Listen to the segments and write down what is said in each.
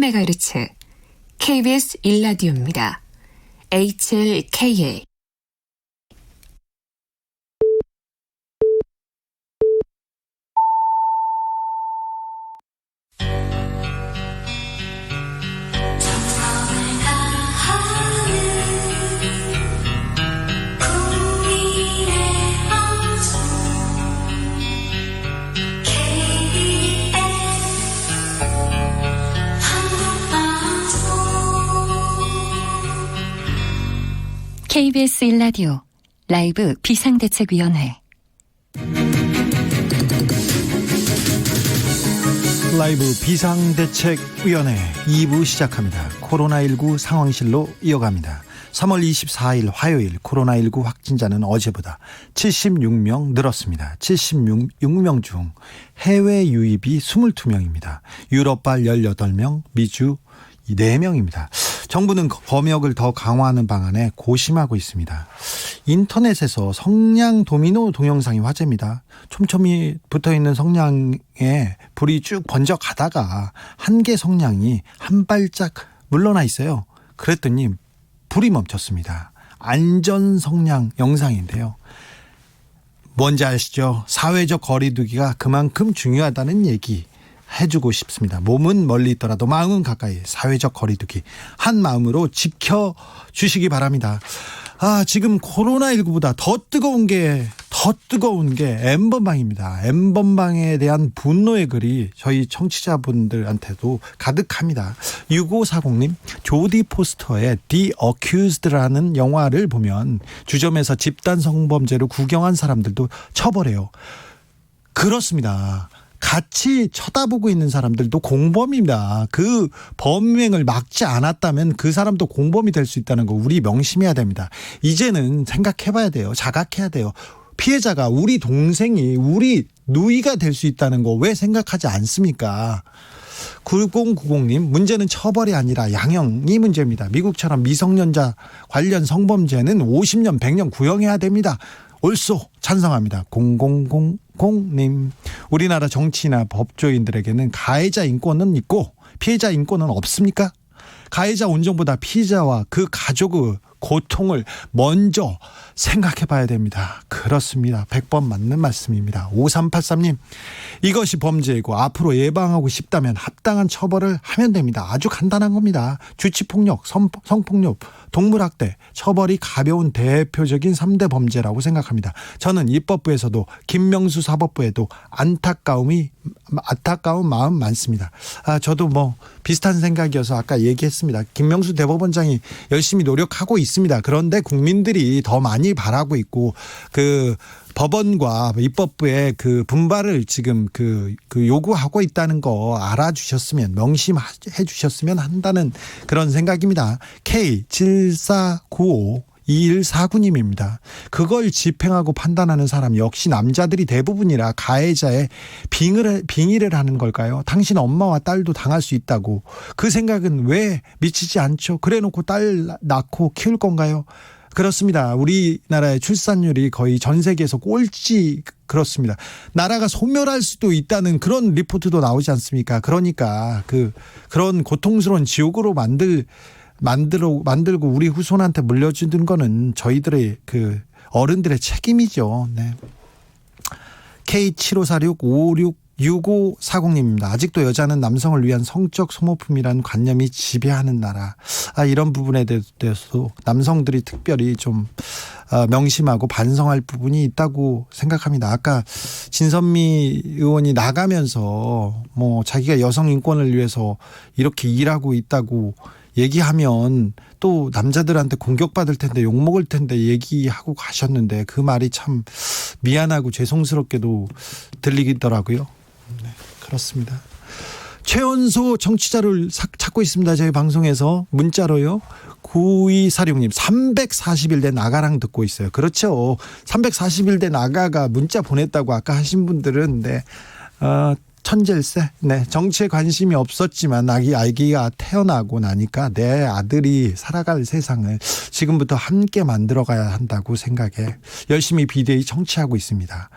93MHz KBS 1라디오입니다. HLKA KBS 1라디오 라이브 비상대책위원회 라이브 비상대책위원회 2부 시작합니다. 코로나19 상황실로 이어갑니다. 3월 24일 화요일 코로나19 확진자는 어제보다 76명 늘었습니다. 76명 중 해외 유입이 22명입니다. 유럽발 18명, 미주 4명입니다. 정부는 검역을 더 강화하는 방안에 고심하고 있습니다. 인터넷에서 성냥 도미노 동영상이 화제입니다. 촘촘히 붙어있는 성냥에 불이 쭉 번져 가다가 한 개 성냥이 한 발짝 물러나 있어요. 그랬더니 불이 멈췄습니다. 안전 성냥 영상인데요. 뭔지 아시죠? 사회적 거리두기가 그만큼 중요하다는 얘기 해주고 싶습니다. 몸은 멀리 있더라도 마음은 가까이, 사회적 거리두기 한 마음으로 지켜주시기 바랍니다. 지금 코로나19보다 더 뜨거운 게 N번방입니다. N번방에 대한 분노의 글이 저희 청취자분들한테도 가득합니다. 6540님, 조디 포스터의 The Accused라는 영화를 보면 주점에서 집단 성범죄로 구경한 사람들도 처벌해요. 그렇습니다. 같이 쳐다보고 있는 사람들도 공범입니다. 그 범행을 막지 않았다면 그 사람도 공범이 될 수 있다는 거 우리 명심해야 됩니다. 이제는 생각해봐야 돼요. 자각해야 돼요. 피해자가 우리 동생이 우리 누이가 될 수 있다는 거 왜 생각하지 않습니까? 9090님, 문제는 처벌이 아니라 양형이 문제입니다. 미국처럼 미성년자 관련 성범죄는 50년 100년 구형해야 됩니다. 옳소 찬성합니다. 0000님, 우리나라 정치나 법조인들에게는 가해자 인권은 있고 피해자 인권은 없습니까? 가해자 온전보다 피해자와 그 가족의 고통을 먼저 생각해 봐야 됩니다. 그렇습니다. 100번 맞는 말씀입니다. 5383님, 이것이 범죄이고 앞으로 예방하고 싶다면 합당한 처벌을 하면 됩니다. 아주 간단한 겁니다. 주치폭력, 성폭력, 동물학대, 처벌이 가벼운 대표적인 3대 범죄라고 생각합니다. 저는 입법부에서도 김명수 사법부에도 안타까운 마음 많습니다. 저도 비슷한 생각이어서 아까 얘기했습니다. 김명수 대법원장이 열심히 노력하고 있습니다. 그런데 국민들이 더 많이 바라고 있고 그 법원과 입법부의 그 분발을 지금 그 요구하고 있다는 거 알아주셨으면, 명심해 주셨으면 한다는 그런 생각입니다. K74952149님입니다. 그걸 집행하고 판단하는 사람 역시 남자들이 대부분이라 가해자의 빙의를 하는 걸까요? 당신 엄마와 딸도 당할 수 있다고. 그 생각은 왜 미치지 않죠? 그래놓고 딸 낳고 키울 건가요? 그렇습니다. 우리나라의 출산율이 거의 전 세계에서 꼴찌. 그렇습니다. 나라가 소멸할 수도 있다는 그런 리포트도 나오지 않습니까? 그러니까 그런 고통스러운 지옥으로 만들고 우리 후손한테 물려주는 거는 저희들의 어른들의 책임이죠. 네. K7546566540님입니다. 아직도 여자는 남성을 위한 성적 소모품이라는 관념이 지배하는 나라. 이런 부분에 대해서 남성들이 특별히 좀 명심하고 반성할 부분이 있다고 생각합니다. 아까 진선미 의원이 나가면서 자기가 여성 인권을 위해서 이렇게 일하고 있다고 얘기하면 또 남자들한테 공격받을 텐데 욕먹을 텐데 얘기하고 가셨는데 그 말이 참 미안하고 죄송스럽게도 들리더라고요. 네, 그렇습니다. 최연소 청취자를 찾고 있습니다. 저희 방송에서 문자로요. 9246님, 340일 된 나가랑 듣고 있어요. 그렇죠. 340일 된 나가가 문자 보냈다고 아까 하신 분들은 천재일세. 네, 정치에 관심이 없었지만 아기가 태어나고 나니까 내 아들이 살아갈 세상을 지금부터 함께 만들어가야 한다고 생각해 열심히 비대위 청취하고 있습니다.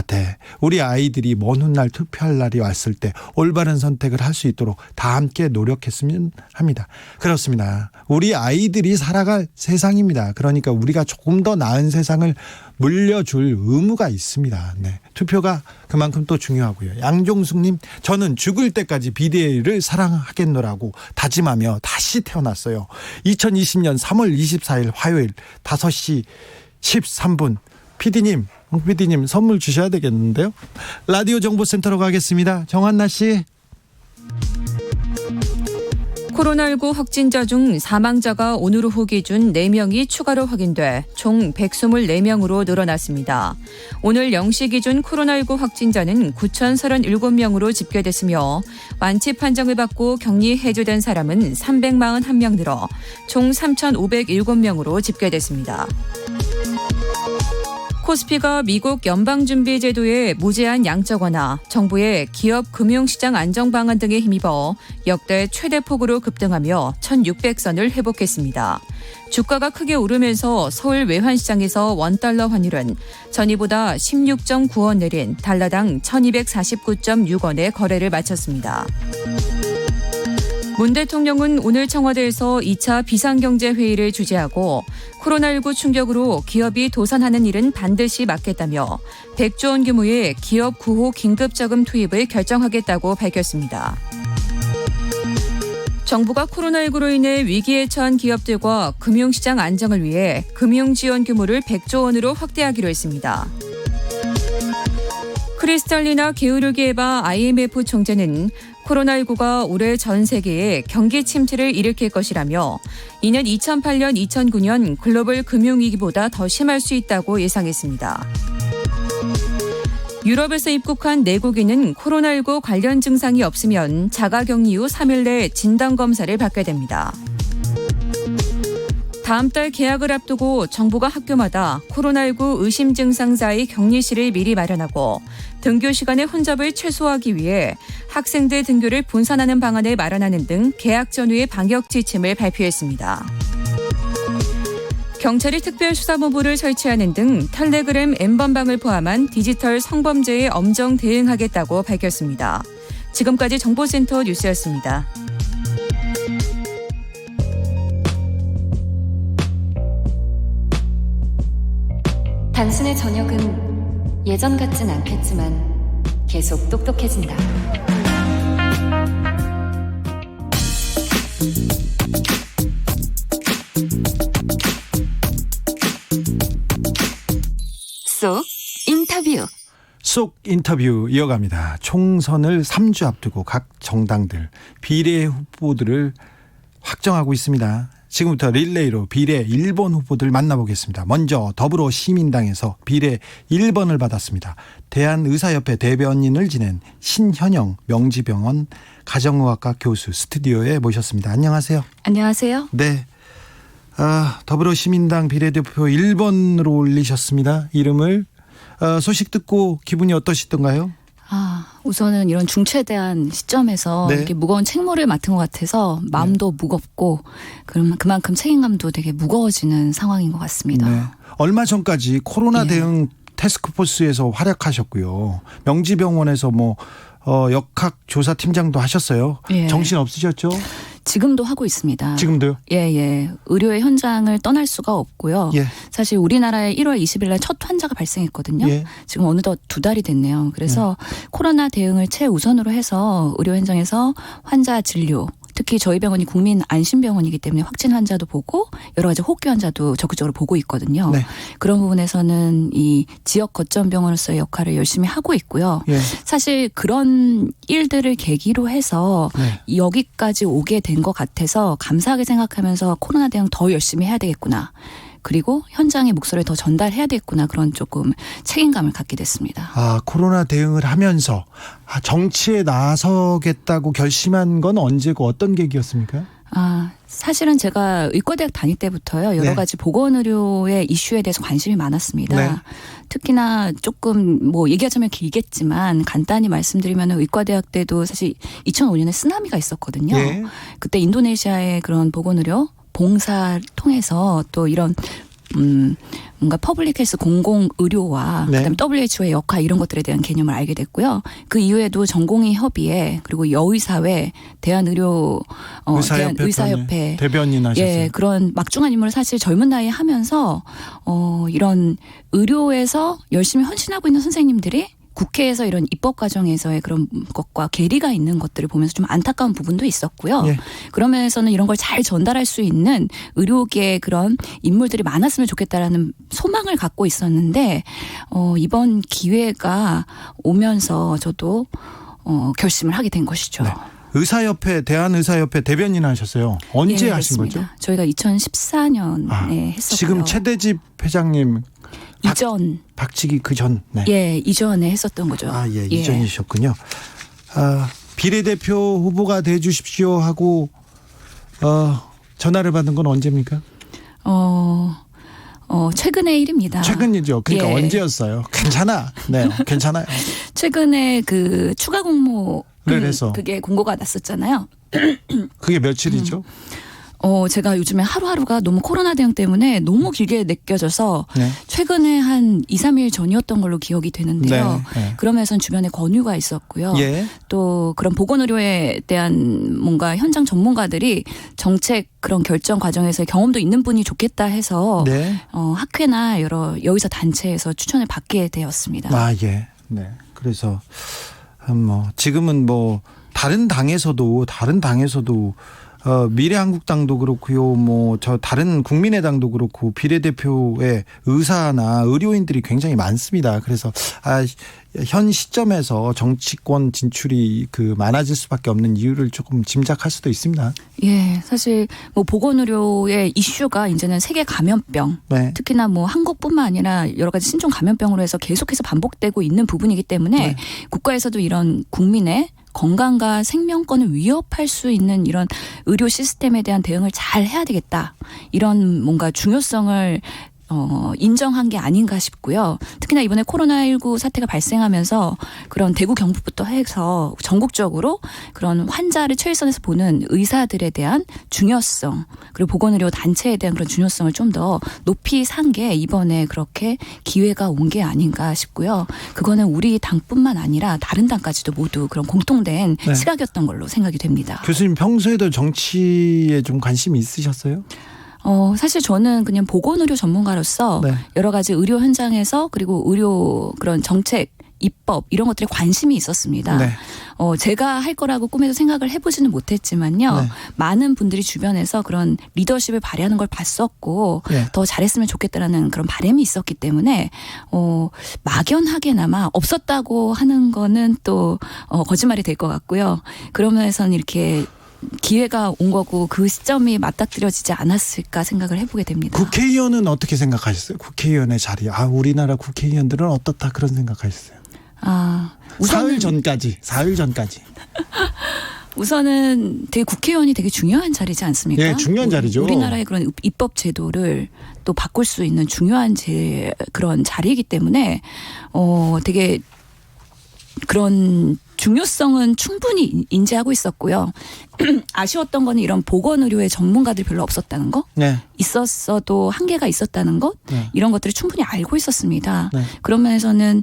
네. 우리 아이들이 먼 훗날 투표할 날이 왔을 때 올바른 선택을 할 수 있도록 다 함께 노력했으면 합니다. 그렇습니다. 우리 아이들이 살아갈 세상입니다. 그러니까 우리가 조금 더 나은 세상을 물려줄 의무가 있습니다. 네. 투표가 그만큼 또 중요하고요. 양종숙님, 저는 죽을 때까지 비대위를 사랑하겠노라고 다짐하며 다시 태어났어요. 2020년 3월 24일 화요일 5시 13분. PD님, 홍 PD님 선물 주셔야 되겠는데요. 라디오 정보센터로 가겠습니다. 정한나 씨. 코로나19 확진자 중 사망자가 오늘 오후 기준 4명이 추가로 확인돼 총 124명으로 늘어났습니다. 오늘 0시 기준 코로나19 확진자는 9,037명으로 집계됐으며 완치 판정을 받고 격리 해제된 사람은 341명 늘어 총 3,507명으로 집계됐습니다. 코스피가 미국 연방준비제도의 무제한 양적 완화, 정부의 기업 금융시장 안정 방안 등에 힘입어 역대 최대폭으로 급등하며 1,600선을 회복했습니다. 주가가 크게 오르면서 서울 외환시장에서 원달러 환율은 전이보다 16.9원 내린 달러당 1,249.6원에 거래를 마쳤습니다. 문 대통령은 오늘 청와대에서 2차 비상경제회의를 주재하고 코로나19 충격으로 기업이 도산하는 일은 반드시 막겠다며 100조 원 규모의 기업 구호 긴급자금 투입을 결정하겠다고 밝혔습니다. 정부가 코로나19로 인해 위기에 처한 기업들과 금융시장 안정을 위해 금융지원 규모를 100조 원으로 확대하기로 했습니다. 크리스탈리나 게으르기에바 IMF 총재는 코로나19가 올해 전 세계에 경기 침체를 일으킬 것이라며 이는 2008년, 2009년 글로벌 금융위기보다 더 심할 수 있다고 예상했습니다. 유럽에서 입국한 내국인은 코로나19 관련 증상이 없으면 자가격리 후 3일 내 진단검사를 받게 됩니다. 다음 달 개학을 앞두고 정부가 학교마다 코로나19 의심 증상자의 격리실을 미리 마련하고 등교 시간의 혼잡을 최소화하기 위해 학생들 등교를 분산하는 방안을 마련하는 등 개학 전후의 방역 지침을 발표했습니다. 경찰이 특별수사본부를 설치하는 등 텔레그램 N번방을 포함한 디지털 성범죄에 엄정 대응하겠다고 밝혔습니다. 지금까지 정보센터 뉴스였습니다. 당신의 저녁은 예전 같진 않겠지만 계속 똑똑해진다. 쏙 인터뷰. 쏙 인터뷰 이어갑니다. 총선을 3주 앞두고 각 정당들 비례 후보들을 확정하고 있습니다. 지금부터 릴레이로 비례 1번 후보들 만나보겠습니다. 먼저 더불어시민당에서 비례 1번을 받았습니다. 대한의사협회 대변인을 지낸 신현영 명지병원 가정의학과 교수 스튜디오에 모셨습니다. 안녕하세요. 안녕하세요. 네. 더불어시민당 비례대표 1번으로 올리셨습니다. 이름을. 소식 듣고 기분이 어떠시던가요? 우선은 이런 중체대한 시점에서 네. 이렇게 무거운 책무를 맡은 것 같아서 마음도 무겁고 그만큼 책임감도 되게 무거워지는 상황인 것 같습니다. 네. 얼마 전까지 코로나 예. 대응 태스크포스에서 활약하셨고요. 명지병원에서 역학조사팀장도 하셨어요. 예. 정신 없으셨죠? 지금도 하고 있습니다. 지금도요? 예. 의료의 현장을 떠날 수가 없고요. 예. 사실 우리나라에 1월 20일 날 첫 환자가 발생했거든요. 예. 지금 어느덧 2달이 됐네요. 그래서 코로나 대응을 최우선으로 해서 의료 현장에서 환자 진료, 특히 저희 병원이 국민 안심병원이기 때문에 확진 환자도 보고 여러 가지 호흡기 환자도 적극적으로 보고 있거든요. 네. 그런 부분에서는 이 지역 거점 병원으로서의 역할을 열심히 하고 있고요. 예. 사실 그런 일들을 계기로 해서 네. 여기까지 오게 된 것 같아서 감사하게 생각하면서 코로나 대응 더 열심히 해야 되겠구나. 그리고 현장의 목소리를 더 전달해야 되겠구나. 그런 조금 책임감을 갖게 됐습니다. 코로나 대응을 하면서 정치에 나서겠다고 결심한 건 언제고 어떤 계기였습니까? 사실은 제가 의과대학 다닐 때부터요. 여러 네. 가지 보건의료의 이슈에 대해서 관심이 많았습니다. 네. 특히나 조금 얘기하자면 길겠지만 간단히 말씀드리면 의과대학 때도 사실 2005년에 쓰나미가 있었거든요. 예. 그때 인도네시아의 그런 보건의료 봉사를 통해서 또 이런 뭔가 퍼블릭 헬스 공공 의료와 네. 그다음에 WHO의 역할 이런 것들에 대한 개념을 알게 됐고요. 그 이후에도 전공의 협의회 그리고 여의사회 대한의료 대한의사협회 대변인 하셨어요. 예, 그런 막중한 임무를 사실 젊은 나이에 하면서 이런 의료에서 열심히 헌신하고 있는 선생님들이 국회에서 이런 입법 과정에서의 그런 것과 괴리가 있는 것들을 보면서 좀 안타까운 부분도 있었고요. 예. 그런 면에서는 이런 걸 잘 전달할 수 있는 의료계의 그런 인물들이 많았으면 좋겠다라는 소망을 갖고 있었는데 이번 기회가 오면서 저도 결심을 하게 된 것이죠. 네. 의사협회 대한의사협회 대변인 하셨어요. 언제 예, 하신 그렇습니다. 거죠? 저희가 2014년에 했었고요. 지금 최대집 회장님 이전 박치기 그 전. 네. 예, 이전에 했었던 거죠. 예, 이전이셨군요. 비례대표 후보가 돼 주십시오 하고 전화를 받은 건 언제입니까? 최근의 일입니다. 최근이죠. 그러니까 예. 언제였어요? 괜찮아. 네, 괜찮아요. 최근에 그 추가 공모 그래서 그게 공고가 났었잖아요. 그게 며칠이죠? 제가 요즘에 하루하루가 너무 코로나 대응 때문에 너무 길게 느껴져서 네. 최근에 한 2, 3일 전이었던 걸로 기억이 되는데요. 네. 그러면서 주변에 권유가 있었고요. 예. 또 그런 보건의료에 대한 뭔가 현장 전문가들이 정책 그런 결정 과정에서 경험도 있는 분이 좋겠다 해서 네. 학회나 여러 여의사 단체에서 추천을 받게 되었습니다. 예. 네. 그래서 지금은 다른 당에서도 미래한국당도 그렇고요. 저 다른 국민의당도 그렇고 비례대표의 의사나 의료인들이 굉장히 많습니다. 그래서 현 시점에서 정치권 진출이 많아질 수밖에 없는 이유를 조금 짐작할 수도 있습니다. 예, 사실 보건의료의 이슈가 이제는 세계 감염병, 네. 특히나 한국뿐만 아니라 여러 가지 신종 감염병으로 해서 계속해서 반복되고 있는 부분이기 때문에 네. 국가에서도 이런 국민의 건강과 생명권을 위협할 수 있는 이런 의료 시스템에 대한 대응을 잘 해야 되겠다. 이런 뭔가 중요성을 인정한 게 아닌가 싶고요. 특히나 이번에 코로나19 사태가 발생하면서 그런 대구 경북부터 해서 전국적으로 그런 환자를 최일선에서 보는 의사들에 대한 중요성 그리고 보건의료 단체에 대한 그런 중요성을 좀 더 높이 산 게 이번에 그렇게 기회가 온 게 아닌가 싶고요. 그거는 우리 당뿐만 아니라 다른 당까지도 모두 그런 공통된 네. 시각이었던 걸로 생각이 됩니다. 교수님 평소에도 정치에 좀 관심이 있으셨어요? 사실 저는 그냥 보건의료 전문가로서 네. 여러 가지 의료 현장에서 그리고 의료 그런 정책, 입법 이런 것들에 관심이 있었습니다. 네. 제가 할 거라고 꿈에도 생각을 해보지는 못했지만요. 네. 많은 분들이 주변에서 그런 리더십을 발휘하는 걸 봤었고 네. 더 잘했으면 좋겠다라는 그런 바람이 있었기 때문에 막연하게나마 없었다고 하는 거는 또 거짓말이 될 것 같고요. 그러면서는 이렇게 기회가 온 거고 그 시점이 맞닥뜨려지지 않았을까 생각을 해보게 됩니다. 국회의원은 어떻게 생각하셨어요? 국회의원의 자리. 우리나라 국회의원들은 어떻다 그런 생각하셨어요? 사흘 전까지. 우선은 되게 국회의원이 되게 중요한 자리지 않습니까? 예, 중요한 자리죠. 우리나라의 그런 입법 제도를 또 바꿀 수 있는 중요한 그런 자리이기 때문에 되게 그런 중요성은 충분히 인지하고 있었고요. 아쉬웠던 거는 이런 보건의료의 전문가들이 별로 없었다는 거. 네. 있었어도 한계가 있었다는 것. 네. 이런 것들을 충분히 알고 있었습니다. 네. 그런 면에서는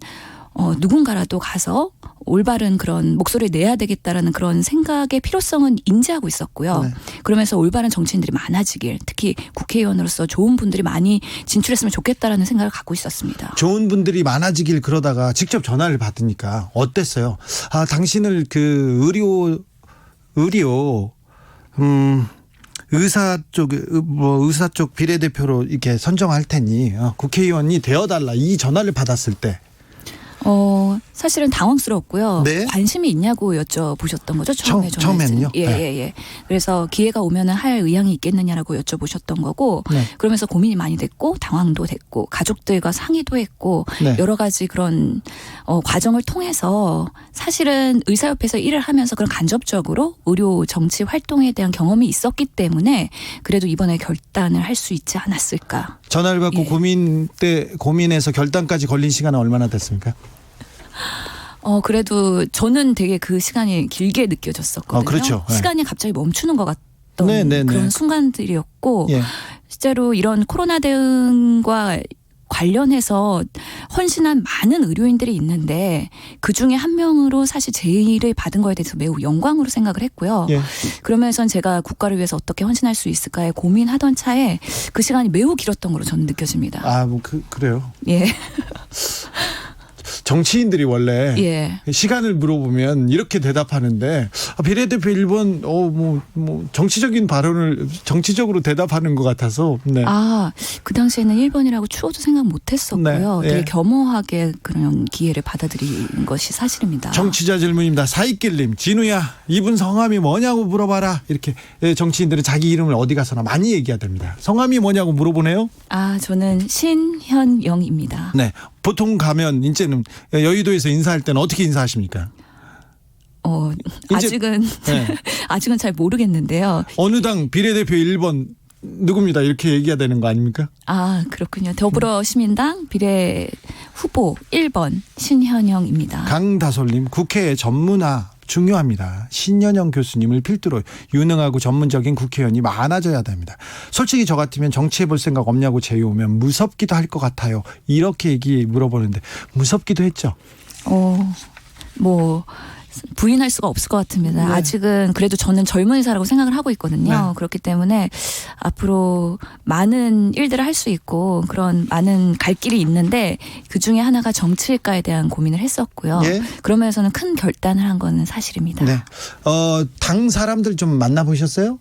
누군가라도 가서 올바른 그런 목소리를 내야 되겠다라는 그런 생각의 필요성은 인지하고 있었고요. 네. 그러면서 올바른 정치인들이 많아지길 특히 국회의원으로서 좋은 분들이 많이 진출했으면 좋겠다라는 생각을 갖고 있었습니다. 좋은 분들이 많아지길 그러다가 직접 전화를 받으니까 어땠어요? 당신을 의사 쪽 비례대표로 이렇게 선정할 테니 국회의원이 되어달라 이 전화를 받았을 때. 사실은 당황스러웠고요. 네. 관심이 있냐고 여쭤보셨던 거죠. 처음에 처음에는요? 예. 그래서 기회가 오면은 할 의향이 있겠느냐라고 여쭤보셨던 거고 네. 그러면서 고민이 많이 됐고 당황도 됐고 가족들과 상의도 했고 네. 여러 가지 그런 과정을 통해서 사실은 의사협회에서 일을 하면서 그런 간접적으로 의료 정치 활동에 대한 경험이 있었기 때문에 그래도 이번에 결단을 할 수 있지 않았을까. 전화를 받고 예. 고민해서 결단까지 걸린 시간은 얼마나 됐습니까? 그래도 저는 되게 그 시간이 길게 느껴졌었거든요. 그렇죠. 네. 시간이 갑자기 멈추는 것 같던 네. 그런 순간들이었고 예. 실제로 이런 코로나 대응과 관련해서 헌신한 많은 의료인들이 있는데 그중에 한 명으로 사실 제의를 받은 거에 대해서 매우 영광으로 생각을 했고요. 예. 그러면서 제가 국가를 위해서 어떻게 헌신할 수 있을까에 고민하던 차에 그 시간이 매우 길었던 걸로 저는 느껴집니다. 아, 뭐 그래요. 예. 정치인들이 원래 예. 시간을 물어보면 이렇게 대답하는데 비례대표 1번 뭐 정치적인 발언을 정치적으로 대답하는 것 같아서 네. 아, 그 당시에는 1번이라고 추워도 생각 못 했었고요. 네, 되게 예. 겸허하게 그런 기회를 받아들인 것이 사실입니다. 정치자 질문입니다. 사익길님, 진우야, 이분 성함이 뭐냐고 물어봐라. 이렇게 정치인들은 자기 이름을 어디 가서나 많이 얘기하답니다. 성함이 뭐냐고 물어보네요. 아, 저는 신현영입니다. 네, 보통 가면 이제는 여의도에서 인사할 때는 어떻게 인사하십니까? 이제- 아직은 네. 아직은 잘 모르겠는데요. 어느 당 비례대표 1번 누굽니다. 이렇게 얘기해야 되는 거 아닙니까? 아, 그렇군요. 더불어시민당 비례 후보 1번 신현영입니다. 강다솔님, 국회의 전문화 중요합니다. 신현영 교수님을 필두로 유능하고 전문적인 국회의원이 많아져야 됩니다. 솔직히 저 같으면 정치해볼 생각 없냐고 제의오면 무섭기도 할 것 같아요. 이렇게 물어보는데 무섭기도 했죠. 뭐 부인할 수가 없을 것 같습니다. 네. 아직은 그래도 저는 젊은이사라고 생각을 하고 있거든요. 네. 그렇기 때문에 앞으로 많은 일들을 할 수 있고 그런 많은 갈 길이 있는데 그중에 하나가 정치일까에 대한 고민을 했었고요. 예. 그러면서는 큰 결단을 한 거는 사실입니다. 네. 당 사람들 좀 만나보셨어요?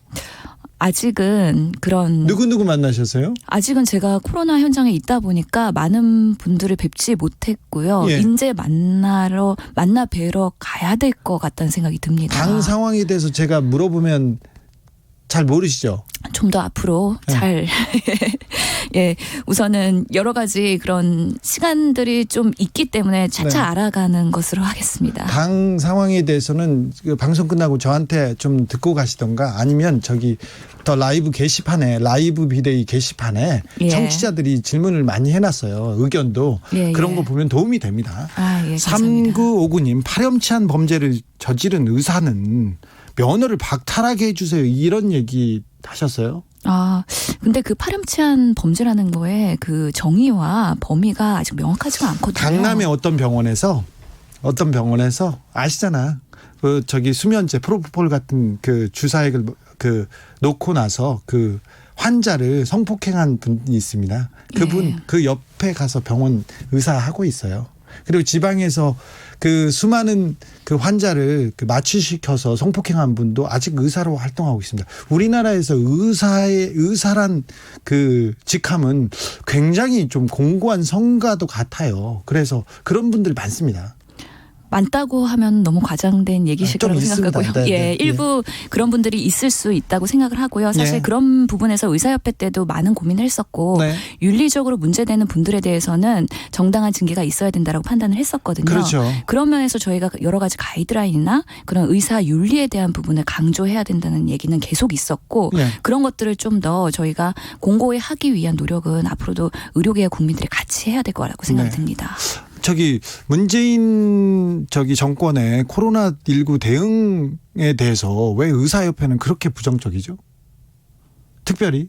아직은 그런 누구 만나셨어요? 아직은 제가 코로나 현장에 있다 보니까 많은 분들을 뵙지 못했고요. 예. 이제 만나 뵈러 가야 될 것 같다는 생각이 듭니다. 당 상황에 대해서 제가 물어보면 잘 모르시죠? 좀 더 앞으로 네. 잘 예, 우선은 여러 가지 그런 시간들이 좀 있기 때문에 차차 네. 알아가는 것으로 하겠습니다. 당 상황에 대해서는 그 방송 끝나고 저한테 좀 듣고 가시던가 아니면 저기 더 라이브 게시판에 라이브 비데이 게시판에 예. 청취자들이 질문을 많이 해놨어요. 의견도 예, 그런 예. 거 보면 도움이 됩니다. 아, 예, 감사합니다. 3959님, 파렴치한 범죄를 저지른 의사는 면허를 박탈하게 해주세요. 이런 얘기 하셨어요? 아, 근데 그 파렴치한 범죄라는 거에 그 정의와 범위가 아직 명확하지가 않거든요. 강남의 어떤 병원에서 아시잖아. 그 저기 수면제 프로포폴 같은 그 주사액을 그 놓고 나서 그 환자를 성폭행한 분이 있습니다. 그분 예. 그 옆에 가서 병원 의사 하고 있어요. 그리고 지방에서 그 수많은 그 환자를 그 마취시켜서 성폭행한 분도 아직 의사로 활동하고 있습니다. 우리나라에서 의사란 그 직함은 굉장히 좀 공고한 성과도 같아요. 그래서 그런 분들 많습니다. 많다고 하면 너무 과장된 얘기실 좀 거라고 있습니다. 생각하고요. 네, 예, 네, 일부 그런 분들이 있을 수 있다고 생각을 하고요. 사실 예. 그런 부분에서 의사협회 때도 많은 고민을 했었고 네. 윤리적으로 문제되는 분들에 대해서는 정당한 징계가 있어야 된다고 판단을 했었거든요. 그렇죠. 그런 면에서 저희가 여러 가지 가이드라인이나 그런 의사 윤리에 대한 부분을 강조해야 된다는 얘기는 계속 있었고 네. 그런 것들을 좀 더 저희가 공고히 하기 위한 노력은 앞으로도 의료계의 국민들이 같이 해야 될 거라고 생각이 네. 듭니다. 저기 문재인 저기 정권의 코로나19 대응에 대해서 왜 의사협회는 그렇게 부정적이죠? 특별히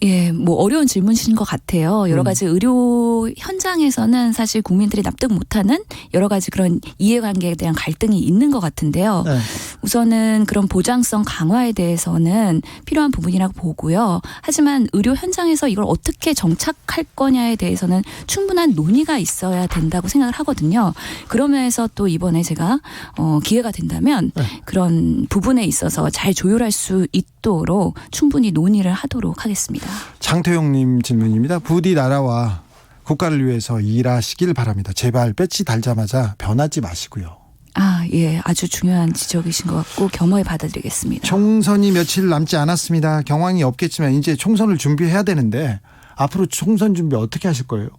예, 뭐 어려운 질문이신 것 같아요. 여러 가지 의료 현장에서는 사실 국민들이 납득 못하는 여러 가지 그런 이해관계에 대한 갈등이 있는 것 같은데요. 네. 우선은 그런 보장성 강화에 대해서는 필요한 부분이라고 보고요. 하지만 의료 현장에서 이걸 어떻게 정착할 거냐에 대해서는 충분한 논의가 있어야 된다고 생각을 하거든요. 그러면서 또 이번에 제가 기회가 된다면 네. 그런 부분에 있어서 잘 조율할 수 있도록 충분히 논의를 하도록 하겠습니다. 장태용님 질문입니다. 부디 나라와 국가를 위해서 일하시길 바랍니다. 제발 배지 달자마자 변하지 마시고요. 아, 예. 아주 중요한 지적이신 것 같고 겸허히 받아들이겠습니다. 총선이 며칠 남지 않았습니다. 경황이 없겠지만 이제 총선을 준비해야 되는데 앞으로 총선 준비 어떻게 하실 거예요?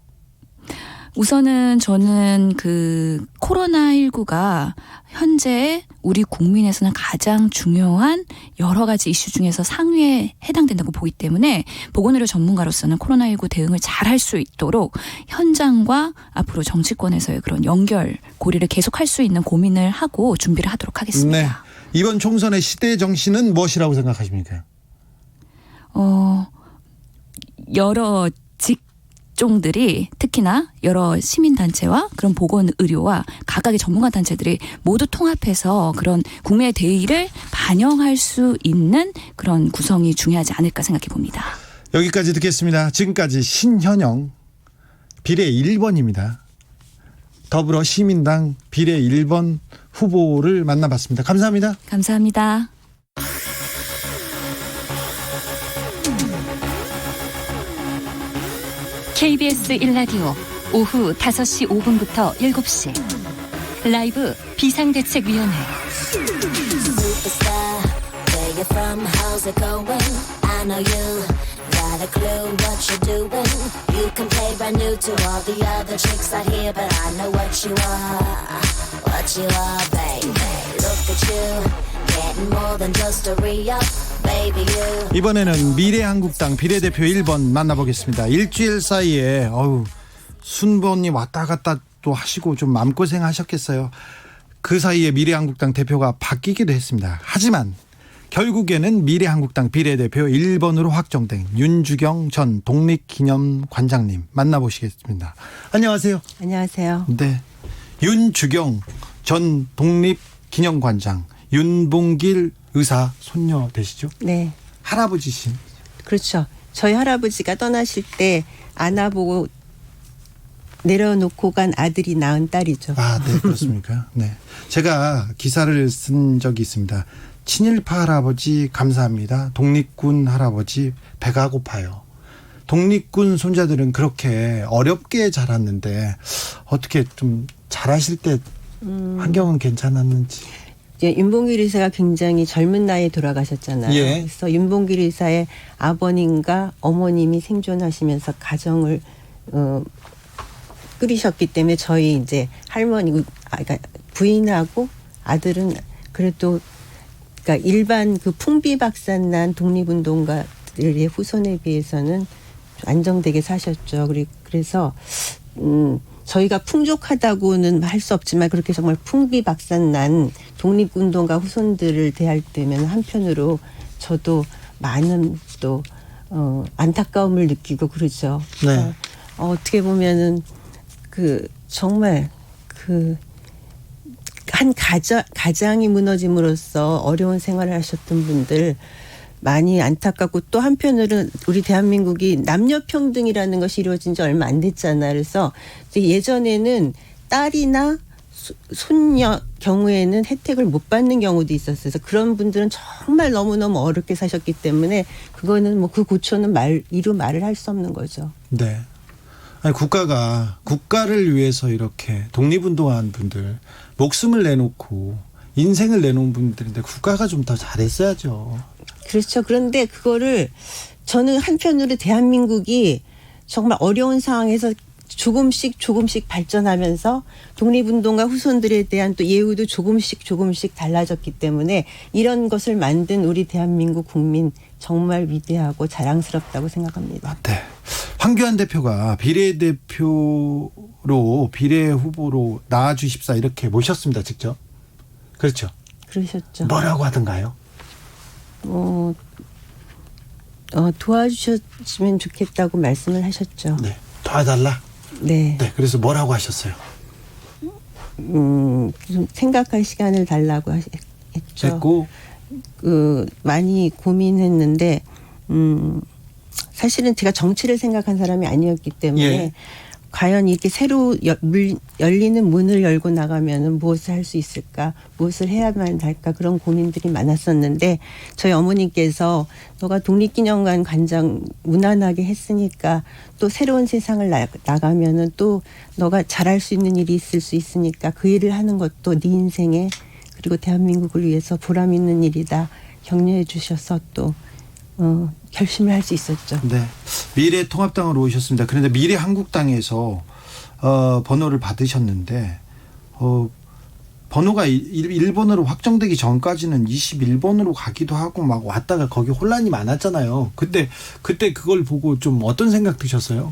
우선은 저는 그 코로나19가 현재 우리 국민에서는 가장 중요한 여러 가지 이슈 중에서 상위에 해당된다고 보기 때문에 보건의료 전문가로서는 코로나19 대응을 잘할 수 있도록 현장과 앞으로 정치권에서의 그런 연결 고리를 계속할 수 있는 고민을 하고 준비를 하도록 하겠습니다. 네. 이번 총선의 시대 정신은 무엇이라고 생각하십니까? 여러 직종들이 특히나 여러 시민단체와 그런 보건의료와 각각의 전문가 단체들이 모두 통합해서 그런 국민의 대의를 반영할 수 있는 그런 구성이 중요하지 않을까 생각해 봅니다. 여기까지 듣겠습니다. 지금까지 신현영 비례 1번입니다. 더불어 시민당 비례 1번 후보를 만나봤습니다. 감사합니다. 감사합니다. KBS 1라디오 오후 5시 5분부터 7시 라이브 비상대책위원회 Superstar, where you from? How's it going? I know you got a clue what you're doing. You can play brand new to all the other chicks out here, but I know what you are, baby. Look at you, getting more than just a re-up, baby you. 이번에는 미래한국당 비례대표 1번 만나보겠습니다. 일주일 사이에 순번이 왔다 갔다 또 하시고 좀 마음고생 하셨겠어요. 그 사이에 미래한국당 대표가 바뀌기도 했습니다. 하지만 결국에는 미래한국당 비례대표 1번으로 확정된 윤주경 전 독립기념관장님 만나보시겠습니다. 안녕하세요. 안녕하세요. 네, 윤주경 전 독립기념관장, 윤봉길 의사 손녀 되시죠? 네. 할아버지신. 그렇죠. 저희 할아버지가 떠나실 때 안아보고 내려놓고 간 아들이 낳은 딸이죠. 아, 네, 그렇습니까? 네. 제가 기사를 쓴 적이 있습니다. 친일파 할아버지 감사합니다. 독립군 할아버지 배가 고파요. 독립군 손자들은 그렇게 어렵게 자랐는데 어떻게 좀 자라실 때 환경은 괜찮았는지. 윤봉길 의사가 굉장히 젊은 나이에 돌아가셨잖아요. 예. 그래서 윤봉길 의사의 아버님과 어머님이 생존하시면서 가정을 꾸리셨기 때문에 저희 이제 할머니, 그러니까 부인하고 아들은 그래도 그러니까 일반 그 풍비박산난 독립운동가들의 후손에 비해서는 안정되게 사셨죠. 그래서 저희가 풍족하다고는 할 수 없지만 그렇게 정말 풍비박산난 독립운동가 후손들을 대할 때면 한편으로 저도 많은 또 안타까움을 느끼고 그러죠. 네. 어떻게 보면은 정말 한 가장이 무너짐으로써 어려운 생활을 하셨던 분들 많이 안타깝고 또 한편으로는 우리 대한민국이 남녀 평등이라는 것이 이루어진 지 얼마 안 됐잖아요. 그래서 예전에는 딸이나 손녀 경우에는 혜택을 못 받는 경우도 있었어요. 그래서 그런 분들은 정말 너무너무 어렵게 사셨기 때문에 그거는 뭐 그 고초는 이루 말을 할 수 없는 거죠. 네. 아니, 국가를 위해서 이렇게 독립운동한 분들, 목숨을 내놓고 인생을 내놓은 분들인데 국가가 좀 더 잘했어야죠. 그렇죠. 그런데 그거를 저는 한편으로 대한민국이 정말 어려운 상황에서 조금씩 발전하면서 독립운동가 후손들에 대한 또 예우도 조금씩 달라졌기 때문에 이런 것을 만든 우리 대한민국 국민 정말 위대하고 자랑스럽다고 생각합니다. 네. 황교안 대표가 비례대표로 비례 후보로 나와주십사 이렇게 모셨습니다. 직접. 그렇죠. 그러셨죠. 뭐라고 하던가요? 도와주셨으면 좋겠다고 말씀을 하셨죠. 네. 도와달라? 네. 네. 그래서 뭐라고 하셨어요? 좀 생각할 시간을 달라고 했죠. 했고. 많이 고민했는데, 사실은 제가 정치를 생각한 사람이 아니었기 때문에, 예. 과연 이렇게 새로 열리는 문을 열고 나가면은 무엇을 할 수 있을까, 무엇을 해야만 할까, 그런 고민들이 많았었는데, 저희 어머니께서 너가 독립기념관 관장 무난하게 했으니까 또 새로운 세상을 나가면은 또 너가 잘할 수 있는 일이 있을 수 있으니까 그 일을 하는 것도 네 인생에 그리고 대한민국을 위해서 보람 있는 일이다 격려해 주셔서 또 결심을 할 수 있었죠. 네. 미래통합당으로 오셨습니다. 그런데 미래한국당에서 번호를 받으셨는데 번호가 1번으로 확정되기 전까지는 21번으로 가기도 하고 막 왔다가 거기 혼란이 많았잖아요. 그때 그걸 보고 좀 어떤 생각 드셨어요?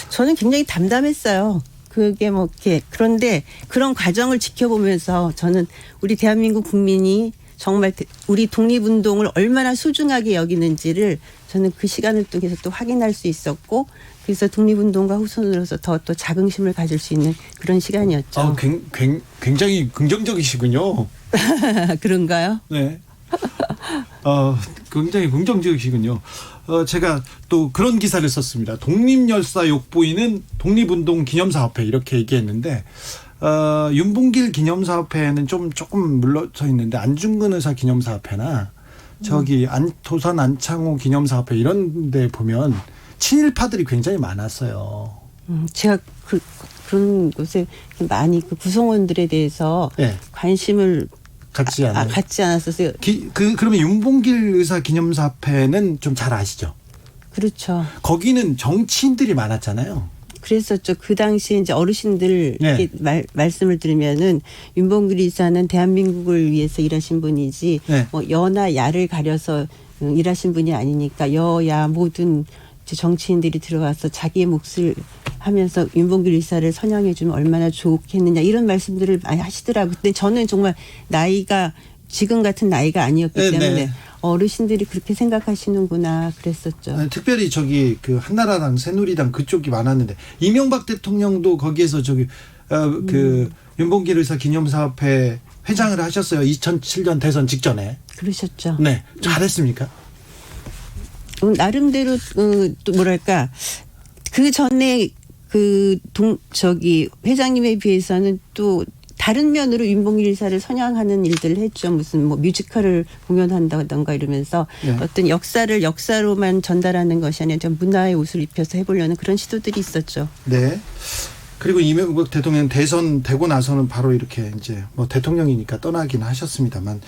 저는 굉장히 담담했어요. 그게 뭐 이렇게 그런데 그런 과정을 지켜보면서 저는 우리 대한민국 국민이 정말 우리 독립운동을 얼마나 소중하게 여기는지를 저는 그 시간을 통해서 또 확인할 수 있었고 그래서 독립운동가 후손으로서 더 또 자긍심을 가질 수 있는 그런 시간이었죠. 굉장히 긍정적이시군요. 그런가요? 네. 굉장히 긍정적이시군요. 제가 또 그런 기사를 썼습니다. 독립열사 욕보이는 독립운동 기념사업회 이렇게 얘기했는데 윤봉길 기념사업회는 조금 물러서 있는데 안중근 의사 기념사업회나 저기 도산 안창호 기념사업회 이런 데 보면 친일파들이 굉장히 많았어요. 제가 그런 곳에 많이 그 구성원들에 대해서 네. 관심을 갖지 않았었어요. 그러면 윤봉길 의사 기념사업회는 좀 잘 아시죠? 그렇죠. 거기는 정치인들이 많았잖아요. 그랬었죠. 그 당시에 이제 어르신들 네. 말씀을 드리면은 윤봉길 의사는 대한민국을 위해서 일하신 분이지 네. 뭐 여나 야를 가려서 일하신 분이 아니니까 여야 모든 정치인들이 들어와서 자기의 몫을 하면서 윤봉길 의사를 선양해 주면 얼마나 좋겠느냐 이런 말씀들을 많이 하시더라고요. 근데 저는 정말 나이가 지금 같은 나이가 아니었기 때문에 네. 어르신들이 그렇게 생각하시는구나 그랬었죠. 특별히 저기 그 한나라당, 새누리당 그쪽이 많았는데 이명박 대통령도 거기에서 그 윤봉길 의사 기념사업회 회장을 하셨어요. 2007년 대선 직전에. 그러셨죠. 네, 잘했습니까? 나름대로 또 뭐랄까 그 전에 회장님에 비해서는 또 다른 면으로 윤봉길 의사를 선양하는 일들을 했죠. 무슨 뭐 뮤지컬을 공연한다던가 이러면서 네. 어떤 역사를 역사로만 전달하는 것이 아니라 좀 문화의 옷을 입혀서 해보려는 그런 시도들이 있었죠. 네. 그리고 이명박 대통령 대선 되고 나서는 바로 이렇게 이제 뭐 대통령이니까 떠나긴 하셨습니다만,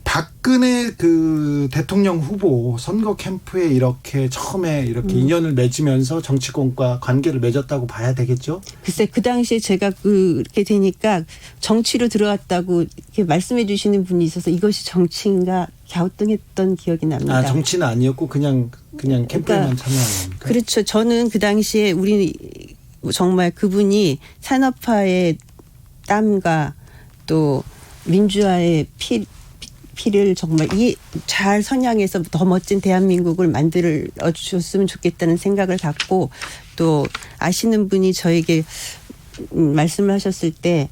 박근혜 그 대통령 후보 선거 캠프에 이렇게 처음에 이렇게 인연을 맺으면서 정치권과 관계를 맺었다고 봐야 되겠죠? 글쎄 그 당시에 제가 그렇게 되니까 정치로 들어왔다고 이렇게 말씀해 주시는 분이 있어서 이것이 정치인가 갸우뚱했던 기억이 납니다. 아, 정치는 아니었고 그냥 캠프에만 참여한 겁니까? 그렇죠. 저는 그 당시에 우리 정말 그분이 산업화의 땀과 또 민주화의 피를 정말 잘 선양해서 더 멋진 대한민국을 만들어 주셨으면 좋겠다는 생각을 갖고 또 아시는 분이 저에게 말씀을 하셨을 때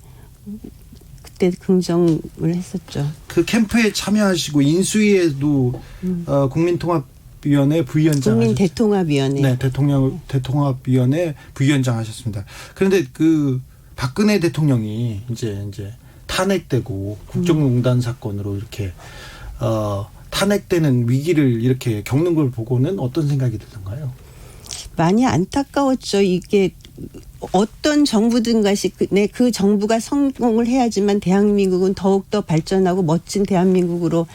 그때 긍정을 했었죠. 그 캠프에 참여하시고 인수위에도 국민통합위원회 부위원장 국민대통합위원회. 네, 대통합위원회 부위원장 하셨습니다. 그런데 그 박근혜 대통령이 이제 탄핵되고 국정농단 사건으로 이렇게 탄핵되는 위기를 이렇게 겪는 걸 보고는 어떤 생각이 드던가요? 많이 안타까웠죠. 이게 어떤 정부든 간에 그 정부가 성공을 해야지만 대한민국은 더욱더 발전하고 멋진 대한민국으로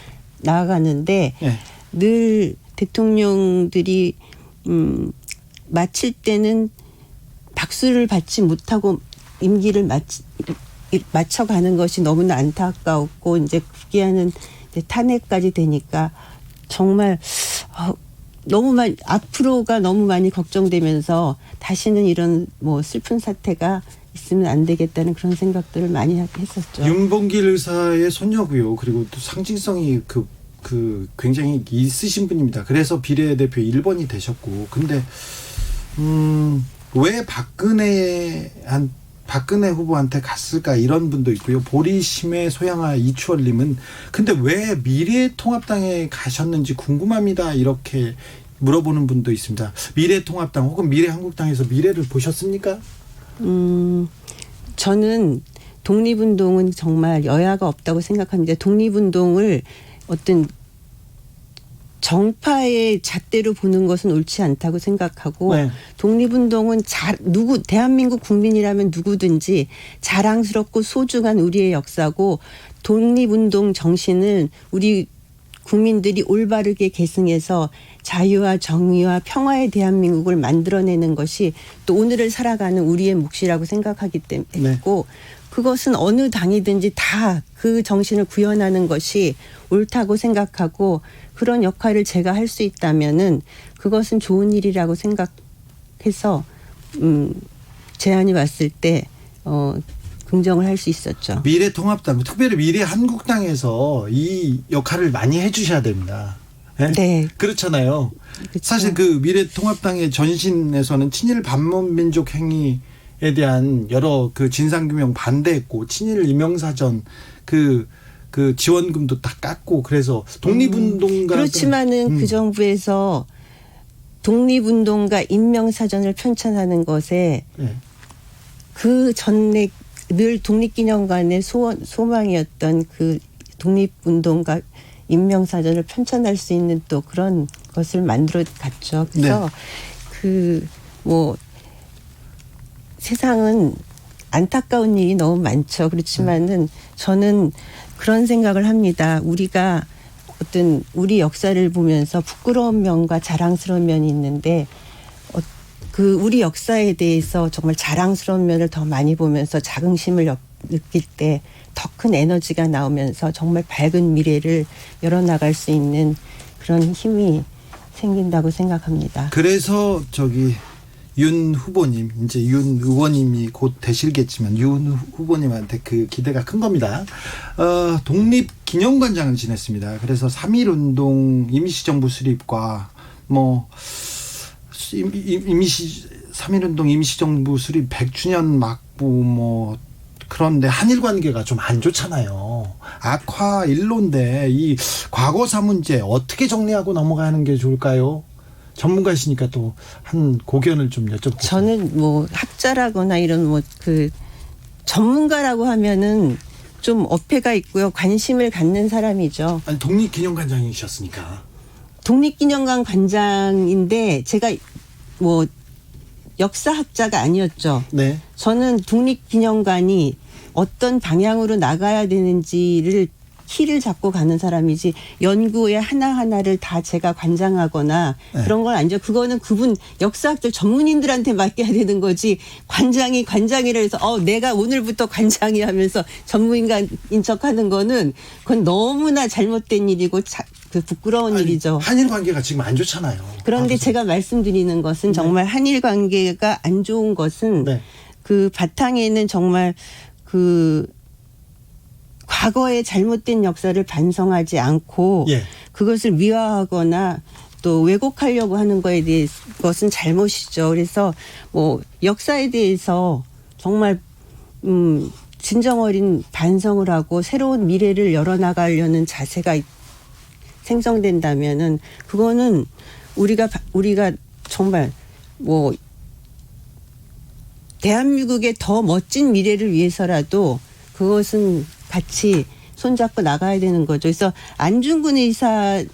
나아가는데 네. 늘 대통령들이 마칠 때는 박수를 받지 못하고 임기를 맞춰가는 것이 너무나 안타까웠고 이제 급기야는 탄핵까지 되니까 정말 앞으로가 너무 많이 걱정되면서 다시는 이런 뭐 슬픈 사태가 있으면 안 되겠다는 그런 생각들을 많이 했었죠. 윤봉길 의사의 손녀고요. 그리고 또 상징성이 굉장히 있으신 분입니다. 그래서 비례대표 1번이 되셨고, 근데 왜 박근혜 후보한테 갔을까 이런 분도 있고요. 보리심의 소양아 이추월님은 근데 왜 미래통합당에 가셨는지 궁금합니다. 이렇게 물어보는 분도 있습니다. 미래통합당 혹은 미래한국당에서 미래를 보셨습니까? 저는 독립운동은 정말 여야가 없다고 생각합니다. 독립운동을 어떤 정파의 잣대로 보는 것은 옳지 않다고 생각하고 네. 독립운동은 대한민국 국민이라면 누구든지 자랑스럽고 소중한 우리의 역사고 독립운동 정신은 우리 국민들이 올바르게 계승해서 자유와 정의와 평화의 대한민국을 만들어내는 것이 또 오늘을 살아가는 우리의 몫이라고 생각하기 때문에 네. 그것은 어느 당이든지 다 그 정신을 구현하는 것이 옳다고 생각하고 그런 역할을 제가 할 수 있다면은 그것은 좋은 일이라고 생각해서 제안이 왔을 때 긍정을 할 수 있었죠. 미래통합당, 특별히 미래한국당에서 이 역할을 많이 해주셔야 됩니다. 네? 네. 그렇잖아요. 그쵸. 사실 그 미래통합당의 전신에서는 친일 반문민족 행위에 대한 여러 그 진상규명 반대했고, 친일 임명사전 그 지원금도 다 깎고, 그래서 독립운동가 그렇지만은 그 정부에서 독립운동가 임명사전을 편찬하는 것에 네. 그 전에 늘 독립기념관의 소망이었던 그 독립운동가 임명사전을 편찬할 수 있는 또 그런 것을 만들어 갔죠. 그래서 세상은 안타까운 일이 너무 많죠. 그렇지만은 저는 그런 생각을 합니다. 우리가 어떤 우리 역사를 보면서 부끄러운 면과 자랑스러운 면이 있는데 그 우리 역사에 대해서 정말 자랑스러운 면을 더 많이 보면서 자긍심을 느낄 때 더 큰 에너지가 나오면서 정말 밝은 미래를 열어나갈 수 있는 그런 힘이 생긴다고 생각합니다. 그래서 윤 후보님, 이제 윤 의원님이 곧 되시겠지만 윤 후보님한테 그 기대가 큰 겁니다. 독립기념관장을 지냈습니다. 그래서 3.1운동 임시정부 수립과 3.1운동 임시정부 수립 100주년 막부 그런데 한일 관계가 좀 안 좋잖아요. 악화 일로인데 이 과거사 문제 어떻게 정리하고 넘어가는 게 좋을까요? 전문가이시니까 또 한 고견을 좀 여쭤볼게요. 저는 학자라거나 이런 전문가라고 하면은 좀 어폐가 있고요. 관심을 갖는 사람이죠. 아니, 독립기념관장이셨으니까. 독립기념관 관장인데 제가 역사학자가 아니었죠. 네. 저는 독립기념관이 어떤 방향으로 나가야 되는지를 키를 잡고 가는 사람이지 연구의 하나하나를 다 제가 관장하거나 네. 그런 건 아니죠. 그거는 그분 역사학者전문인들한테 맡겨야 되는 거지 관장이라 해서 내가 오늘부터 관장이 하면서 전문가인 척하는 거는 그건 너무나 잘못된 일이고 부끄러운 일이죠. 한일 관계가 지금 안 좋잖아요. 그런데 제가 말씀드리는 것은 정말 한일 관계가 안 좋은 것은 네. 그 바탕에는 정말 과거의 잘못된 역사를 반성하지 않고 예. 그것을 미화하거나 또 왜곡하려고 하는 거에 대해 것은 잘못이죠. 그래서 역사에 대해서 정말 진정 어린 반성을 하고 새로운 미래를 열어나가려는 자세가 생성된다면은 그거는 우리가 정말 대한민국의 더 멋진 미래를 위해서라도 그것은 같이 손잡고 나가야 되는 거죠. 그래서 안중근 의사의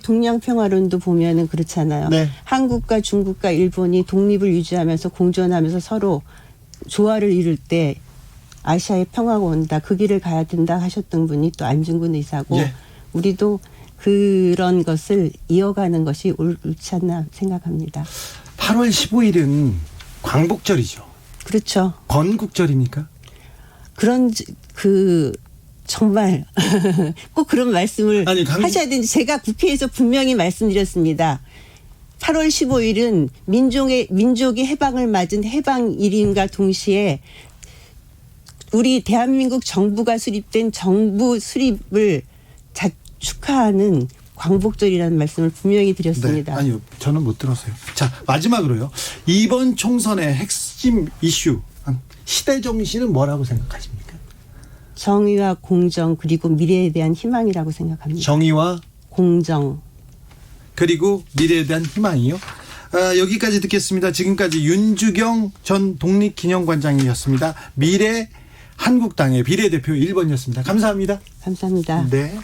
동양평화론도 보면은 그렇잖아요. 네. 한국과 중국과 일본이 독립을 유지하면서 공존하면서 서로 조화를 이룰 때 아시아의 평화가 온다. 그 길을 가야 된다 하셨던 분이 또 안중근 의사고 예. 우리도 그런 것을 이어가는 것이 옳지 않나 생각합니다. 8월 15일은 광복절이죠. 그렇죠. 건국절입니까? 정말 꼭 그런 말씀을 하셔야 되는데 제가 국회에서 분명히 말씀드렸습니다. 8월 15일은 민족이 해방을 맞은 해방일임과 동시에 우리 대한민국 정부가 수립된 정부 수립을 축하하는 광복절이라는 말씀을 분명히 드렸습니다. 네, 아니요. 저는 못 들었어요. 자, 마지막으로요. 이번 총선의 핵심 이슈, 시대 정신은 뭐라고 생각하십니까? 정의와 공정 그리고 미래에 대한 희망이라고 생각합니다. 정의와 공정. 그리고 미래에 대한 희망이요. 여기까지 듣겠습니다. 지금까지 윤주경 전 독립기념관장이었습니다. 한국당의 비례대표 1번이었습니다. 감사합니다. 감사합니다. 네.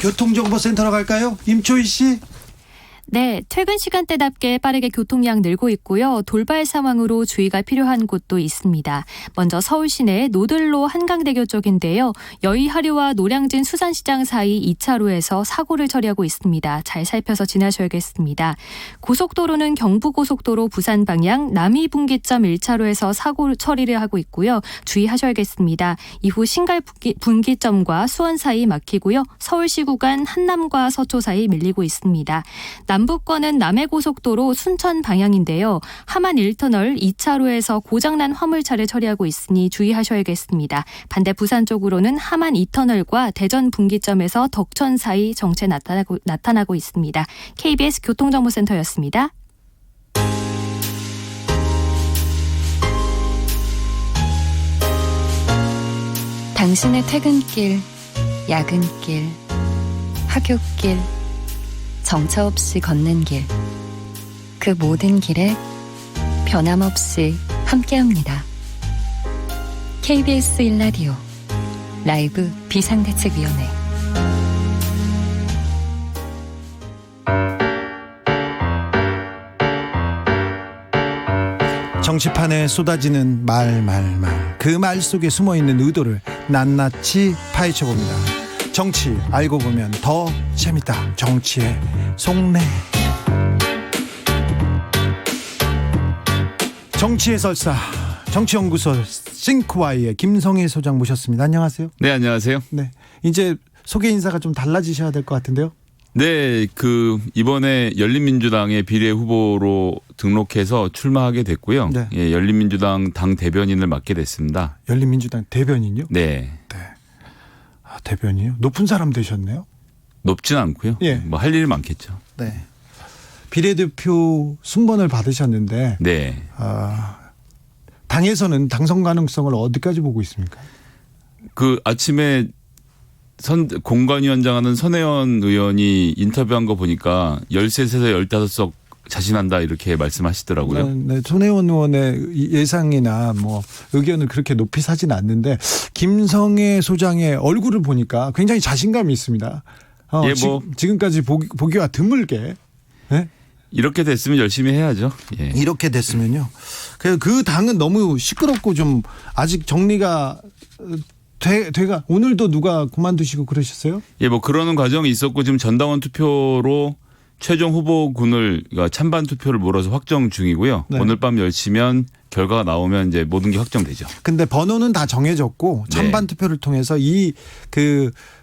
교통정보센터로 갈까요? 임초희 씨. 네, 퇴근 시간대답게 빠르게 교통량 늘고 있고요. 돌발 상황으로 주의가 필요한 곳도 있습니다. 먼저 서울 시내 노들로 한강대교 쪽인데요. 여의하류와 노량진 수산시장 사이 2차로에서 사고를 처리하고 있습니다. 잘 살펴서 지나셔야겠습니다. 고속도로는 경부고속도로 부산 방향 남이분기점 1차로에서 사고 처리를 하고 있고요. 주의하셔야겠습니다. 이후 신갈 분기점과 수원 사이 막히고요. 서울시 구간 한남과 서초 사이 밀리고 있습니다. 남부권은 남해고속도로 순천 방향인데요. 하만 1터널 2차로에서 고장난 화물차를 처리하고 있으니 주의하셔야겠습니다. 반대 부산 쪽으로는 하만 2터널과 대전 분기점에서 덕천 사이 정체 나타나고 있습니다. KBS 교통정보센터였습니다. 당신의 퇴근길, 야근길, 학교길, 정처 없이 걷는 길, 그 모든 길에 변함없이 함께합니다. KBS 1라디오 라이브 비상대책위원회. 정치판에 쏟아지는 말. 그 말 속에 숨어있는 의도를 낱낱이 파헤쳐봅니다. 정치 알고 보면 더 재밌다. 정치의 속내. 정치의 설사 정치연구소 싱크와이의 김성일 소장 모셨습니다. 안녕하세요. 네, 안녕하세요. 네, 이제 소개 인사가 좀 달라지셔야 될 것 같은데요. 네, 이번에 열린민주당의 비례 후보로 등록해서 출마하게 됐고요. 네. 예, 열린민주당 당 대변인을 맡게 됐습니다. 열린민주당 대변인요? 네. 네. 아, 대변인이요? 높은 사람 되셨네요. 높진 않고요. 예. 뭐 할 일이 많겠죠. 네. 비례대표 순번을 받으셨는데 네. 당에서는 당선 가능성을 어디까지 보고 있습니까? 아침에 공관위원장 하는 선혜원 의원이 인터뷰한 거 보니까 13에서 15석 자신한다 이렇게 말씀하시더라고요. 네, 손혜원 의원의 예상이나 뭐 의견을 그렇게 높이 사진 않는데 김성애 소장의 얼굴을 보니까 굉장히 자신감이 있습니다. 예, 지금까지 보기와 드물게. 네? 이렇게 됐으면 열심히 해야죠. 예. 이렇게 됐으면요. 그 당은 너무 시끄럽고 좀 아직 정리가 돼가 오늘도 누가 그만두시고 그러셨어요? 예, 뭐 그러는 과정이 있었고 지금 전당원 투표로 최종 후보군을 찬반 투표를 몰아서 확정 중이고요. 네. 오늘 밤 10시면 결과가 나오면 이제 모든 게 확정되죠. 근데 번호는 다 정해졌고 찬반 투표를 통해서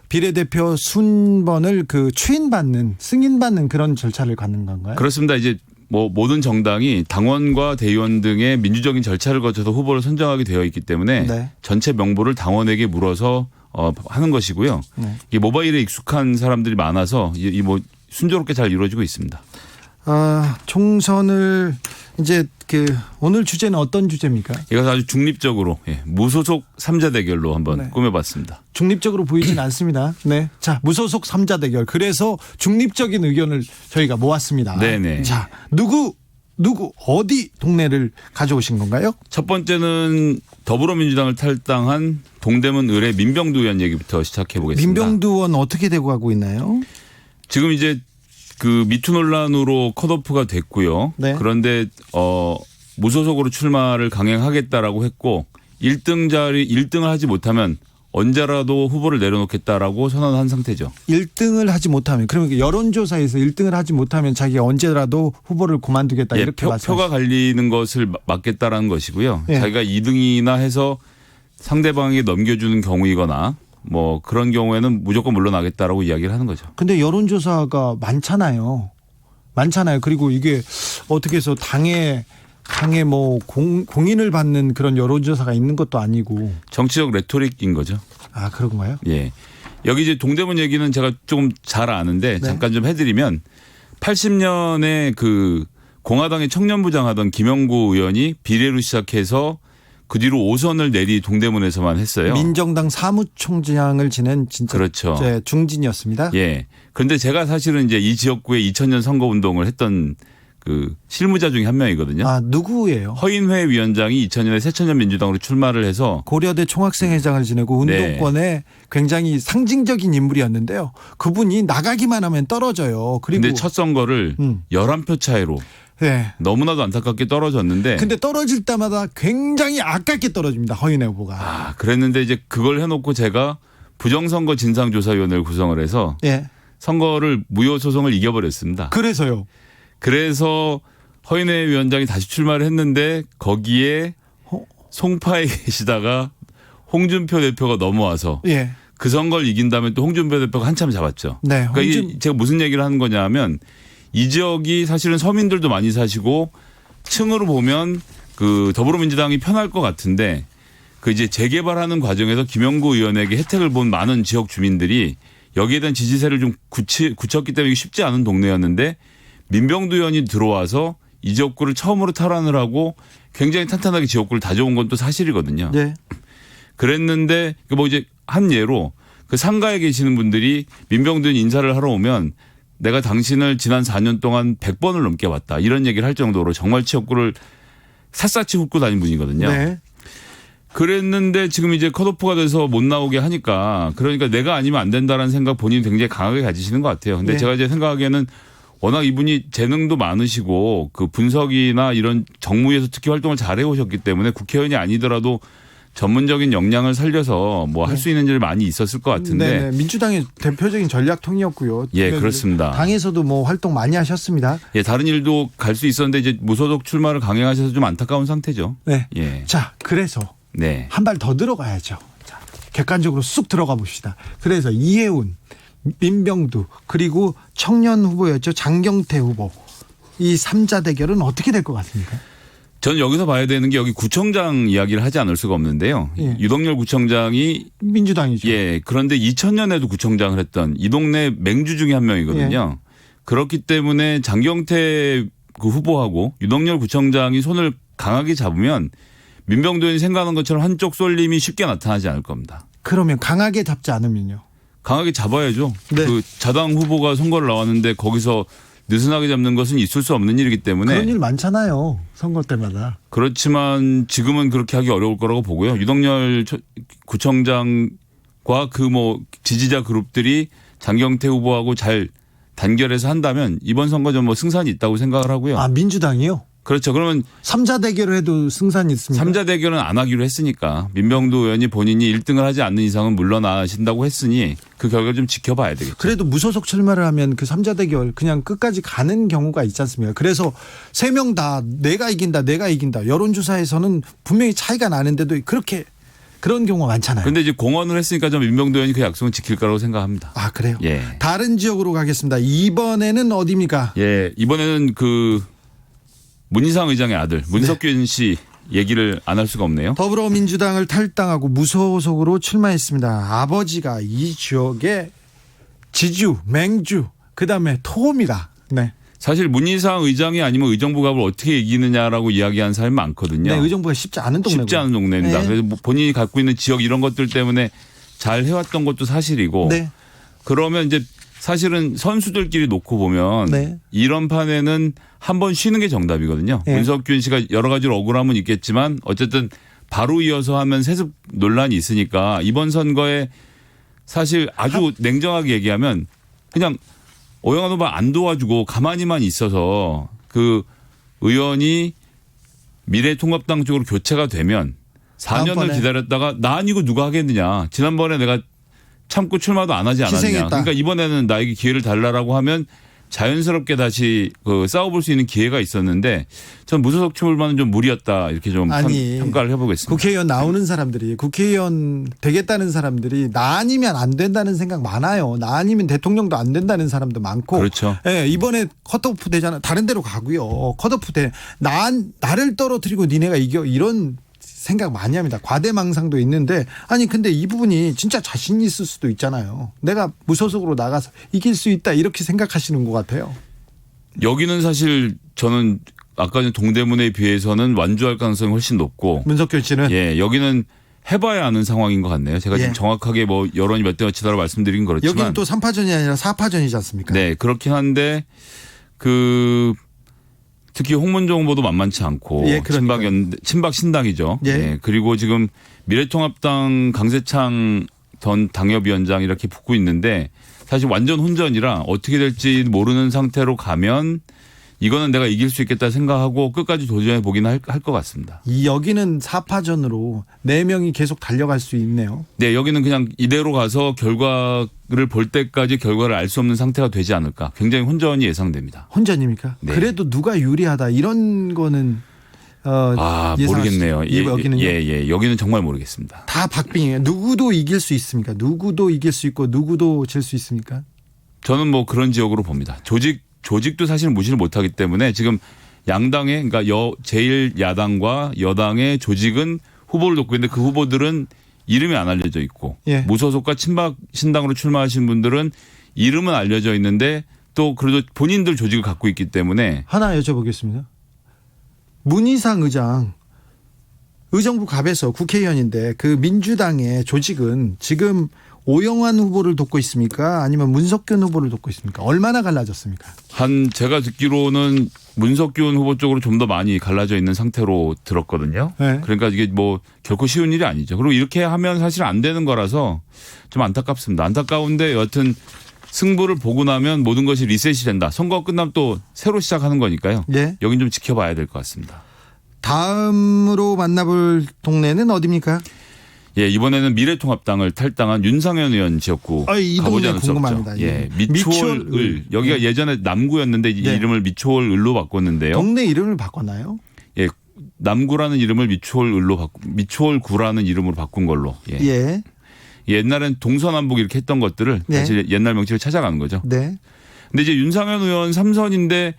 비례대표 순번을 승인받는 그런 절차를 갖는 건가요? 그렇습니다. 이제 뭐 모든 정당이 당원과 대의원 등의 민주적인 절차를 거쳐서 후보를 선정하게 되어 있기 때문에 네. 전체 명부를 당원에게 물어서 하는 것이고요. 네. 이게 모바일에 익숙한 사람들이 많아서 뭐 순조롭게 잘 이루어지고 있습니다. 총선을 이제 오늘 주제는 어떤 주제입니까? 이것은 아주 중립적으로 무소속 3자 대결로 한번 네. 꾸며봤습니다. 중립적으로 보이진 않습니다. 네, 자 무소속 3자 대결. 그래서 중립적인 의견을 저희가 모았습니다. 네네. 자 누구 어디 동네를 가져오신 건가요? 첫 번째는 더불어민주당을 탈당한 동대문 의뢰 민병두 의원 얘기부터 시작해 보겠습니다. 민병두 의원 어떻게 되고 가고 있나요? 지금 이제 미투 논란으로 컷오프가 됐고요. 네. 그런데 무소속으로 출마를 강행하겠다라고 했고 1등을 하지 못하면 언제라도 후보를 내려놓겠다라고 선언한 상태죠. 1등을 하지 못하면 그러면 여론조사에서 1등을 하지 못하면 자기가 언제라도 후보를 그만두겠다 이렇게 표가 갈리는 것을 막겠다라는 것이고요. 예. 자기가 2등이나 해서 상대방에게 넘겨주는 경우이거나 뭐 그런 경우에는 무조건 물러나겠다라고 이야기를 하는 거죠. 근데 여론조사가 많잖아요. 그리고 이게 어떻게 해서 당에 뭐 공인을 받는 그런 여론조사가 있는 것도 아니고. 정치적 레토릭인 거죠. 아, 그런가요? 예. 여기 이제 동대문 얘기는 제가 조금 잘 아는데 네. 잠깐 좀 해드리면 80년에 공화당의 청년부장 하던 김영구 의원이 비례로 시작해서 그 뒤로 5선을 내리 동대문에서만 했어요. 민정당 사무총장을 지낸 진짜 그렇죠. 중진이었습니다. 예. 그런데 제가 사실은 이제 이 지역구에 2000년 선거운동을 했던 실무자 중에 한 명이거든요. 아, 누구예요? 허인회 위원장이 2000년에 새천년 민주당으로 출마를 해서 고려대 총학생회장을 지내고 운동권에 네. 굉장히 상징적인 인물이었는데요. 그분이 나가기만 하면 떨어져요. 그런데 첫 선거를 11표 차이로 네. 너무나도 안타깝게 떨어졌는데. 근데 떨어질 때마다 굉장히 아깝게 떨어집니다. 허인회 후보가. 그랬는데 이제 그걸 해놓고 제가 부정선거 진상조사위원회를 구성을 해서 예. 선거를 무효 소송을 이겨버렸습니다. 그래서요. 그래서 허인회 위원장이 다시 출마를 했는데 거기에 송파에 계시다가 홍준표 대표가 넘어와서 예. 그 선거를 이긴 다음에 또 홍준표 대표가 한참 잡았죠. 네. 그러니까 이게 제가 무슨 얘기를 하는 거냐 하면 이 지역이 사실은 서민들도 많이 사시고 층으로 보면 그 더불어민주당이 편할 것 같은데 그 이제 재개발하는 과정에서 김영구 의원에게 혜택을 본 많은 지역 주민들이 여기에 대한 지지세를 좀 굳혔기 때문에 쉽지 않은 동네였는데 민병두 의원이 들어와서 이 지역구를 처음으로 탈환을 하고 굉장히 탄탄하게 지역구를 다져온 건 또 사실이거든요. 네. 그랬는데 뭐 이제 한 예로 그 상가에 계시는 분들이 민병두 의원 인사를 하러 오면 내가 당신을 지난 4년 동안 100번을 넘게 봤다. 이런 얘기를 할 정도로 정말 지역구를 샅샅이 훑고 다닌 분이거든요. 네. 그랬는데 지금 이제 컷오프가 돼서 못 나오게 하니까 그러니까 내가 아니면 안 된다라는 생각 본인이 굉장히 강하게 가지시는 것 같아요. 근데 네. 제가 이제 생각하기에는 워낙 이분이 재능도 많으시고 그 분석이나 이런 정무위에서 특히 활동을 잘 해오셨기 때문에 국회의원이 아니더라도 전문적인 역량을 살려서 뭐 할 수 있는 일이 많이 있었을 것 같은데. 네. 민주당의 대표적인 전략통이었고요. 예, 그렇습니다. 당에서도 뭐 활동 많이 하셨습니다. 예, 다른 일도 갈 수 있었는데 이제 무소속 출마를 강행하셔서 좀 안타까운 상태죠. 네. 예. 자, 그래서 네. 한 발 더 들어가야죠. 자, 객관적으로 쑥 들어가 봅시다. 그래서 이해운, 민병두 그리고 청년 후보였죠. 장경태 후보. 이 3자 대결은 어떻게 될 것 같습니까? 저는 여기서 봐야 되는 게 여기 구청장 이야기를 하지 않을 수가 없는데요. 예. 유동열 구청장이 민주당이죠. 예, 그런데 2000년에도 구청장을 했던 이 동네 맹주 중에 한 명이거든요. 그렇기 때문에 장경태 그 후보하고 유동열 구청장이 손을 강하게 잡으면 민병두 의원이 생각하는 것처럼 한쪽 쏠림이 쉽게 나타나지 않을 겁니다. 그러면 강하게 잡지 않으면요? 강하게 잡아야죠. 네. 그 자당 후보가 선거를 나왔는데 거기서 느슨하게 잡는 것은 있을 수 없는 일이기 때문에. 그런 일 많잖아요. 선거 때마다. 그렇지만 지금은 그렇게 하기 어려울 거라고 보고요. 유동열 구청장과 그 뭐 지지자 그룹들이 장경태 후보하고 잘 단결해서 한다면 이번 선거 좀 뭐 승산이 있다고 생각을 하고요. 아, 민주당이요? 그렇죠. 그러면 3자 대결을 해도 승산이 있습니다. 3자 대결은 안 하기로 했으니까 민병두 의원이 본인이 1등을 하지 않는 이상은 물러나신다고 했으니 그 결과를 좀 지켜봐야 되겠죠. 그래도 무소속 출마를 하면 그 3자 대결 그냥 끝까지 가는 경우가 있지 않습니까? 그래서 3명 다 내가 이긴다. 여론조사에서는 분명히 차이가 나는데도 그렇게 그런 경우가 많잖아요. 그런데 이제 공언을 했으니까 좀 민병두 의원이 그 약속은 지킬 거라고 생각합니다. 아, 그래요? 예. 다른 지역으로 가겠습니다. 이번에는 어디입니까? 예. 이번에는 그 문희상 의장의 아들 문석균 씨 얘기를 안 할 수가 없네요. 더불어민주당을 탈당하고 무소속으로 출마했습니다. 아버지가 이 지역의 지주, 맹주, 그다음에 토호입니다. 네. 사실 문희상 의장이 아니면 의정부 갑을 어떻게 이기느냐라고 이야기하는 사람이 많거든요. 네, 의정부가 쉽지 않은 동네고. 쉽지 않은 동네입니다. 네. 그래서 뭐 본인이 갖고 있는 지역 이런 것들 때문에 잘 해왔던 것도 사실이고. 네. 그러면 이제 사실은 선수들끼리 놓고 보면 네. 이런 판에는 한번 쉬는 게 정답이거든요. 네. 문석균 씨가 여러 가지로 억울함은 있겠지만 어쨌든 바로 이어서 하면 세습 논란이 있으니까 이번 선거에 사실 아주 냉정하게 얘기하면 그냥 오영환 후보 안 도와주고 가만히만 있어서 그 의원이 미래통합당 쪽으로 교체가 되면 4년을 다음번에. 기다렸다가 나 아니고 누가 하겠느냐. 지난번에 내가 참고 출마도 안 하지 않았냐. 희생했다. 그러니까 이번에는 나에게 기회를 달라라고 하면 자연스럽게 다시 그 싸워볼 수 있는 기회가 있었는데 전 무소속 출마는 좀 무리였다 이렇게 좀 아니, 평가를 해보겠습니다. 국회의원 나오는 사람들이 국회의원 되겠다는 사람들이 나 아니면 안 된다는 생각 많아요. 나 아니면 대통령도 안 된다는 사람도 많고. 그렇죠. 예, 이번에 컷오프 되잖아. 다른 데로 가고요. 컷오프 돼. 나를 떨어뜨리고 니네가 이겨 이런 생각 많이 합니다. 과대망상도 있는데 아니 근데 이 부분이 진짜 자신 있을 수도 있잖아요. 내가 무소속으로 나가서 이길 수 있다 이렇게 생각하시는 것 같아요. 여기는 사실 저는 아까 전 동대문에 비해서는 완주할 가능성이 훨씬 높고 문석균 씨는 예 여기는 해봐야 아는 상황인 것 같네요. 제가 예. 지금 정확하게 뭐 여론이 몇 대 몇이다라고 말씀드린 그렇지만 여기는 또 3파전이 아니라 4파전이지 않습니까? 네 그렇긴 한데 그 특히 홍문종 후보도 만만치 않고 예, 친박 신당이죠. 예. 예. 그리고 지금 미래통합당 강세창 전 당협위원장 이렇게 붙고 있는데 사실 완전 혼전이라 어떻게 될지 모르는 상태로 가면 이거는 내가 이길 수 있겠다 생각하고 끝까지 도전해 보긴 할 것 같습니다. 여기는 4파전으로 4명이 계속 달려갈 수 있네요. 네, 여기는 그냥 이대로 가서 결과를 볼 때까지 결과를 알 수 없는 상태가 되지 않을까. 굉장히 혼전이 예상됩니다. 혼전입니까? 네. 그래도 누가 유리하다 이런 거는 모르겠네요. 여기는요? 예. 여기는 정말 모르겠습니다. 다 박빙이에요. 누구도 이길 수 있습니까? 누구도 이길 수 있고 누구도 질 수 있습니까? 저는 뭐 그런 지역으로 봅니다. 조직 조직도 사실 무시를 못하기 때문에 지금 양당의 그러니까 제1야당과 여당의 조직은 후보를 돕고 있는데 그 후보들은 이름이 안 알려져 있고 예. 무소속과 친박 신당으로 출마하신 분들은 이름은 알려져 있는데 또 그래도 본인들 조직을 갖고 있기 때문에 하나 여쭤보겠습니다. 문희상 의장 의정부 갑에서 국회의원인데 그 민주당의 조직은 지금 오영환 후보를 돕고 있습니까? 아니면 문석균 후보를 돕고 있습니까? 얼마나 갈라졌습니까? 제가 듣기로는 문석균 후보 쪽으로 좀 더 많이 갈라져 있는 상태로 들었거든요. 네. 그러니까 이게 뭐 결코 쉬운 일이 아니죠. 그리고 이렇게 하면 사실 안 되는 거라서 좀 안타깝습니다. 안타까운데 여하튼 승부를 보고 나면 모든 것이 리셋이 된다. 선거가 끝나면 또 새로 시작하는 거니까요. 예. 여긴 좀 지켜봐야 될 것 같습니다. 다음으로 만나볼 동네는 어디입니까? 예, 이번에는 미래통합당을 탈당한 윤상현 의원 지역구 이 가보지 동네 않을 수 궁금합니다. 없죠. 예. 예, 미추홀을 여기가 예전에 남구였는데 이 네. 이름을 미추홀을로 바꿨는데요. 동네 이름을 바꿨나요? 예, 남구라는 이름을 미추홀구라는 이름으로 바꾼 걸로. 예. 예. 옛날엔 동서남북 이렇게 했던 것들을 네. 다시 옛날 명칭을 찾아가는 거죠. 네. 근데 이제 윤상현 의원 3선인데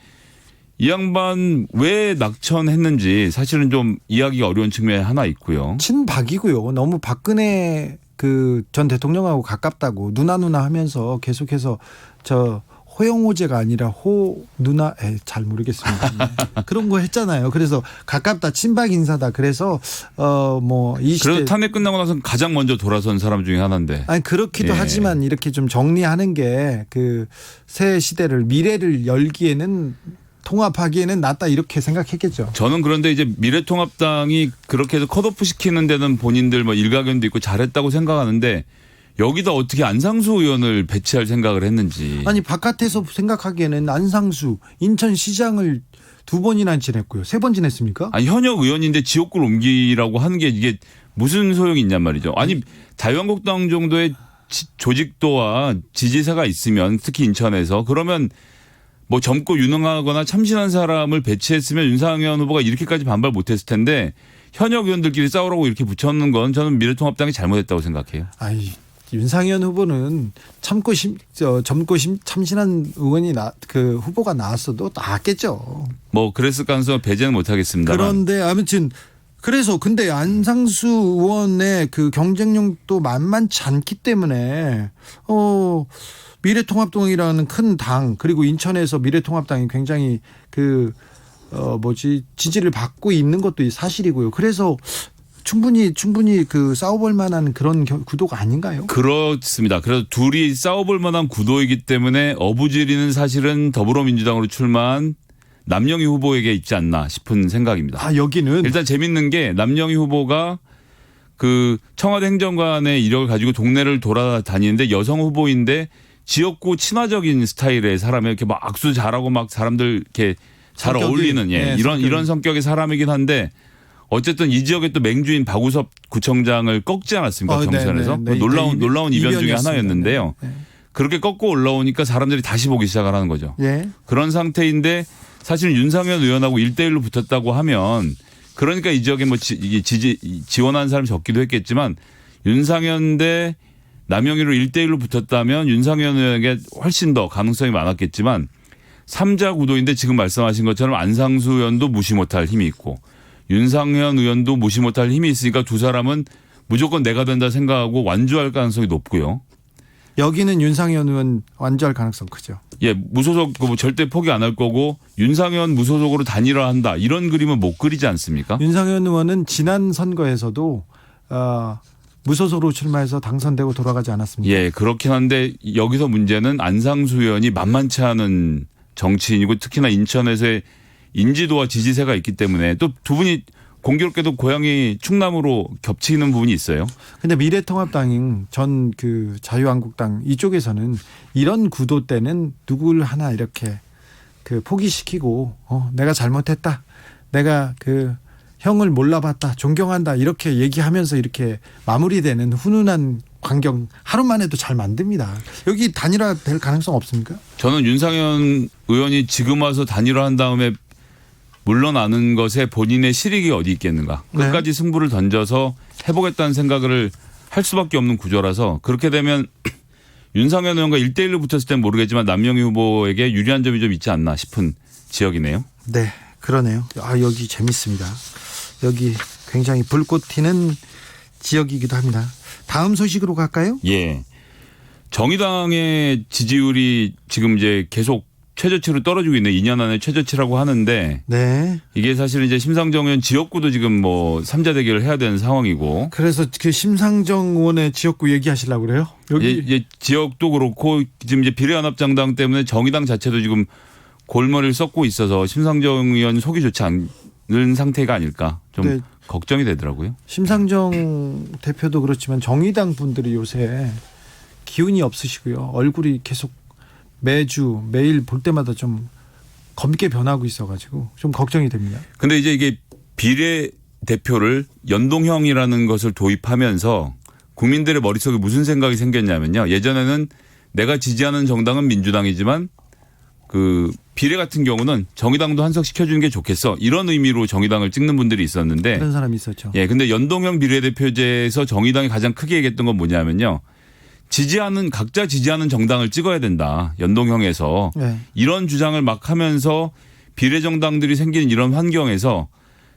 이 양반 왜 낙천했는지 사실은 좀 이야기가 어려운 측면이 하나 있고요. 친박이고요. 너무 박근혜 그 전 대통령하고 가깝다고 누나 하면서 계속해서 저 호영호제가 아니라 누나 잘 모르겠습니다. 네. 그런 거 했잖아요. 그래서 가깝다 친박 인사다. 그래서 뭐 이 시대 그래서 탄핵 끝나고 나서 가장 먼저 돌아선 사람 중에 하나인데. 아니 그렇기도 예. 하지만 이렇게 좀 정리하는 게 그 새 시대를 미래를 열기에는 통합하기에는 낫다 이렇게 생각했겠죠. 저는 그런데 이제 미래통합당이 그렇게 해서 컷오프 시키는 데는 본인들 뭐 일가견도 있고 잘했다고 생각하는데 여기다 어떻게 안상수 의원을 배치할 생각을 했는지. 아니 바깥에서 생각하기에는 안상수 인천시장을 2번이나 지냈고요. 3번 지냈습니까? 아니 현역 의원인데 지역구를 옮기라고 하는 게 이게 무슨 소용이 있냔 말이죠. 아니 자유한국당 정도의 조직도와 지지세가 있으면 특히 인천에서 그러면 뭐 젊고 유능하거나 참신한 사람을 배치했으면 윤상현 후보가 이렇게까지 반발 못했을 텐데 현역 의원들끼리 싸우라고 이렇게 붙여놓는 건 저는 미래통합당이 잘못했다고 생각해요. 아이 윤상현 후보는 젊고 참신한 의원이 그 후보가 나왔어도 나았겠죠. 뭐 그랬을 가능성은 배제는 못하겠습니다만. 그런데 아무튼 그래서 근데 안상수 의원의 그 경쟁력도 만만치 않기 때문에 미래통합당이라는 큰 당 그리고 인천에서 미래통합당이 굉장히 지지를 받고 있는 것도 사실이고요. 그래서 충분히 그 싸워볼 만한 그런 구도가 아닌가요? 그렇습니다. 그래서 둘이 싸워볼 만한 구도이기 때문에 어부지리는 사실은 더불어민주당으로 출마한 남영희 후보에게 있지 않나 싶은 생각입니다. 여기는 일단 재밌는 게 남영희 후보가 그 청와대 행정관의 이력을 가지고 동네를 돌아다니는데 여성 후보인데 지역구 친화적인 스타일의 사람이 이렇게 막 악수 잘하고 막 사람들 이렇게 잘 어울리는 이런 성격의 사람이긴 한데 어쨌든 이 지역에 또 맹주인 박우섭 구청장을 꺾지 않았습니까? 경선에서. 네. 놀라운 이변 중에 하나였는데요. 네. 그렇게 꺾고 올라오니까 사람들이 다시 보기 시작을 하는 거죠. 예. 그런 상태인데 사실 윤상현 의원하고 1대1로 붙었다고 하면 그러니까 이 지역에 뭐 지원하는 사람이 적기도 했겠지만 윤상현 대 남영희로 1대1로 붙었다면 윤상현 의원에게 훨씬 더 가능성이 많았겠지만 3자 구도인데 지금 말씀하신 것처럼 안상수 의원도 무시 못할 힘이 있고 윤상현 의원도 무시 못할 힘이 있으니까 두 사람은 무조건 내가 된다 생각하고 완주할 가능성이 높고요. 여기는 윤상현 의원 완주할 가능성 크죠. 예, 무소속 절대 포기 안 할 거고 윤상현 무소속으로 단일화한다 이런 그림은 못 그리지 않습니까? 윤상현 의원은 지난 선거에서도 무소속으로 출마해서 당선되고 돌아가지 않았습니다. 예, 그렇긴 한데 여기서 문제는 안상수 의원이 만만치 않은 정치인이고 특히나 인천에서의 인지도와 지지세가 있기 때문에 또 두 분이 공교롭게도 고향이 충남으로 겹치는 부분이 있어요. 근데 미래통합당인 전 그 자유한국당 이쪽에서는 이런 구도 때는 누굴 하나 이렇게 그 포기시키고 내가 잘못했다. 내가 그 형을 몰라봤다. 존경한다. 이렇게 얘기하면서 이렇게 마무리되는 훈훈한 광경 하루만 해도 잘 만듭니다. 여기 단일화 될 가능성 없습니까? 저는 윤상현 의원이 지금 와서 단일화한 다음에 물러나는 것에 본인의 실익이 어디 있겠는가. 끝까지 승부를 던져서 해보겠다는 생각을 할 수밖에 없는 구조라서 그렇게 되면 윤상현 의원과 1대1로 붙었을 땐 모르겠지만 남영희 후보에게 유리한 점이 좀 있지 않나 싶은 지역이네요. 네, 그러네요. 아, 여기 재밌습니다. 여기 굉장히 불꽃 튀는 지역이기도 합니다. 다음 소식으로 갈까요? 예. 정의당의 지지율이 지금 이제 계속 최저치로 떨어지고 있는 2년 안에 최저치라고 하는데 네. 이게 사실은 이제 심상정 의원 지역구도 지금 뭐 3자 대결을 해야 되는 상황이고 그래서 그 심상정 의원의 지역구 얘기하시려고 그래요? 여기 이제 지역도 그렇고 지금 이제 비례연합정당 때문에 정의당 자체도 지금 골머리를 썩고 있어서 심상정 의원 속이 좋지 않은 상태가 아닐까 좀 네. 걱정이 되더라고요. 심상정 대표도 그렇지만 정의당 분들이 요새 기운이 없으시고요. 얼굴이 계속 매일 볼 때마다 좀 검게 변하고 있어가지고 좀 걱정이 됩니다. 근데 이제 이게 비례대표를 연동형이라는 것을 도입하면서 국민들의 머릿속에 무슨 생각이 생겼냐면요. 예전에는 내가 지지하는 정당은 민주당이지만 그 비례 같은 경우는 정의당도 한석 시켜주는 게 좋겠어. 이런 의미로 정의당을 찍는 분들이 있었는데. 그런 사람이 있었죠. 예, 근데 연동형 비례대표제에서 정의당이 가장 크게 얘기했던 건 뭐냐면요. 각자 지지하는 정당을 찍어야 된다. 연동형에서. 네. 이런 주장을 막 하면서 비례정당들이 생기는 이런 환경에서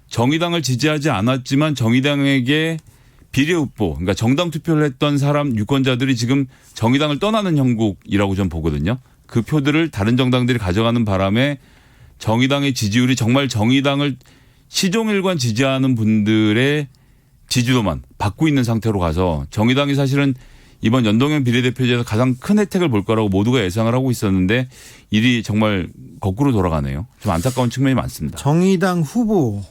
정의당을 지지하지 않았지만 정의당에게 비례후보, 그러니까 정당 투표를 했던 사람 유권자들이 지금 정의당을 떠나는 형국이라고 좀 보거든요. 그 표들을 다른 정당들이 가져가는 바람에 정의당의 지지율이 정말 정의당을 시종일관 지지하는 분들의 지지도만 받고 있는 상태로 가서 정의당이 사실은 이번 연동형 비례대표제에서 가장 큰 혜택을 볼 거라고 모두가 예상을 하고 있었는데 일이 정말 거꾸로 돌아가네요. 좀 안타까운 측면이 많습니다. 정의당 후보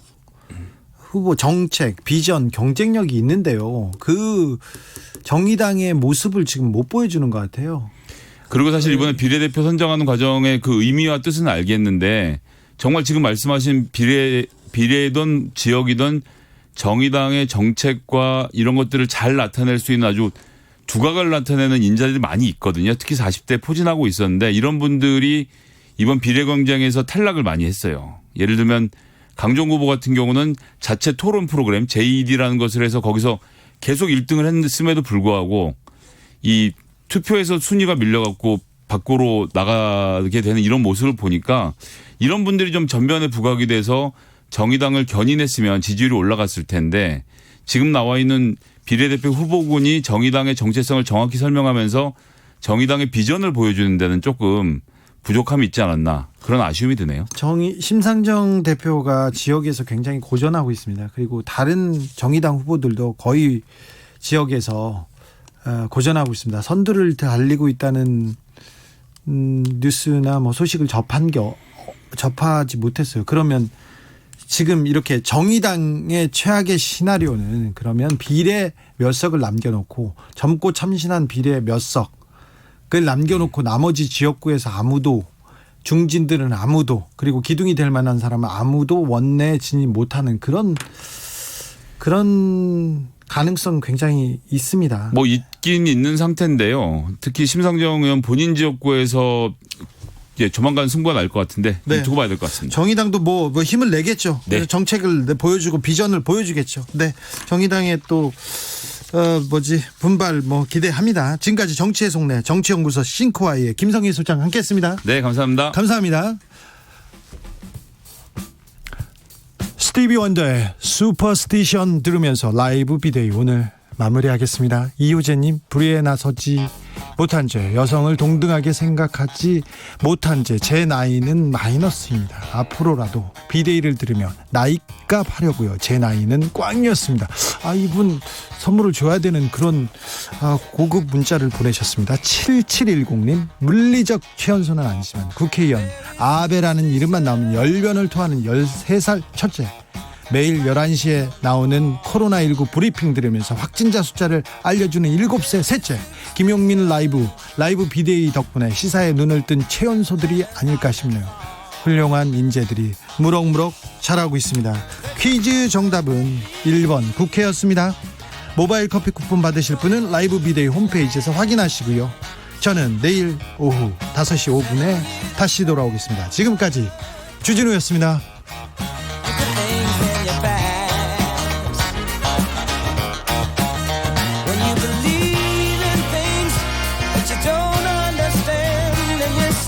정책, 비전, 경쟁력이 있는데요. 그 정의당의 모습을 지금 못 보여주는 것 같아요. 그리고 사실 이번에 비례대표 선정하는 과정의 그 의미와 뜻은 알겠는데 정말 지금 말씀하신 비례든 지역이든 정의당의 정책과 이런 것들을 잘 나타낼 수 있는 아주 두각을 나타내는 인자들이 많이 있거든요. 특히 40대 포진하고 있었는데 이런 분들이 이번 비례 경쟁에서 탈락을 많이 했어요. 예를 들면 강종 후보 같은 경우는 자체 토론 프로그램 JED라는 것을 해서 거기서 계속 1등을 했음에도 불구하고 이 투표에서 순위가 밀려갖고 밖으로 나가게 되는 이런 모습을 보니까 이런 분들이 좀 전면에 부각이 돼서 정의당을 견인했으면 지지율이 올라갔을 텐데 지금 나와 있는 비례대표 후보군이 정의당의 정체성을 정확히 설명하면서 정의당의 비전을 보여주는 데는 조금 부족함이 있지 않았나 그런 아쉬움이 드네요. 심상정 대표가 지역에서 굉장히 고전하고 있습니다. 그리고 다른 정의당 후보들도 거의 지역에서 고전하고 있습니다. 선두를 달리고 있다는 뉴스나 뭐 소식을 접하지 못했어요. 그러면 지금 이렇게 정의당의 최악의 시나리오는 그러면 비례 몇 석을 남겨놓고 젊고 참신한 비례 몇 석을 남겨놓고 나머지 지역구에서 아무도 중진들은 아무도 그리고 기둥이 될 만한 사람은 아무도 원내 진입 못하는 그런 가능성 굉장히 있습니다. 뭐 있긴 있는 상태인데요. 특히 심상정 의원 본인 지역구에서 조만간 승부가 날 것 같은데 네. 두고 봐야 될 것 같습니다. 정의당도 뭐 힘을 내겠죠. 네. 정책을 보여주고 비전을 보여주겠죠. 네, 정의당의 또 분발 기대합니다. 지금까지 정치의 속내 정치연구소 싱크와이의 김성희 소장 함께했습니다. 네, 감사합니다. 감사합니다. 스티비 원더의 슈퍼스티션 들으면서 라이브 비데이 오늘 마무리하겠습니다. 이효재님, 불의에 나서지 못한 죄, 여성을 동등하게 생각하지 못한 죄, 제 나이는 마이너스입니다. 앞으로라도 비데이를 들으며 나이값 하려고요. 제 나이는 꽝이었습니다. 이분 선물을 줘야 되는 그런 고급 문자를 보내셨습니다. 7710님, 물리적 최연소는 아니지만 국회의원 아베라는 이름만 나오면 열변을 토하는 13살 첫째, 매일 11시에 나오는 코로나19 브리핑 들으면서 확진자 숫자를 알려주는 7세 셋째, 김용민 라이브 비데이 덕분에 시사에 눈을 뜬 최연소들이 아닐까 싶네요. 훌륭한 인재들이 무럭무럭 자라고 있습니다. 퀴즈 정답은 1번 국회였습니다. 모바일 커피 쿠폰 받으실 분은 라이브 비데이 홈페이지에서 확인하시고요. 저는 내일 오후 5시 5분에 다시 돌아오겠습니다. 지금까지 주진우였습니다.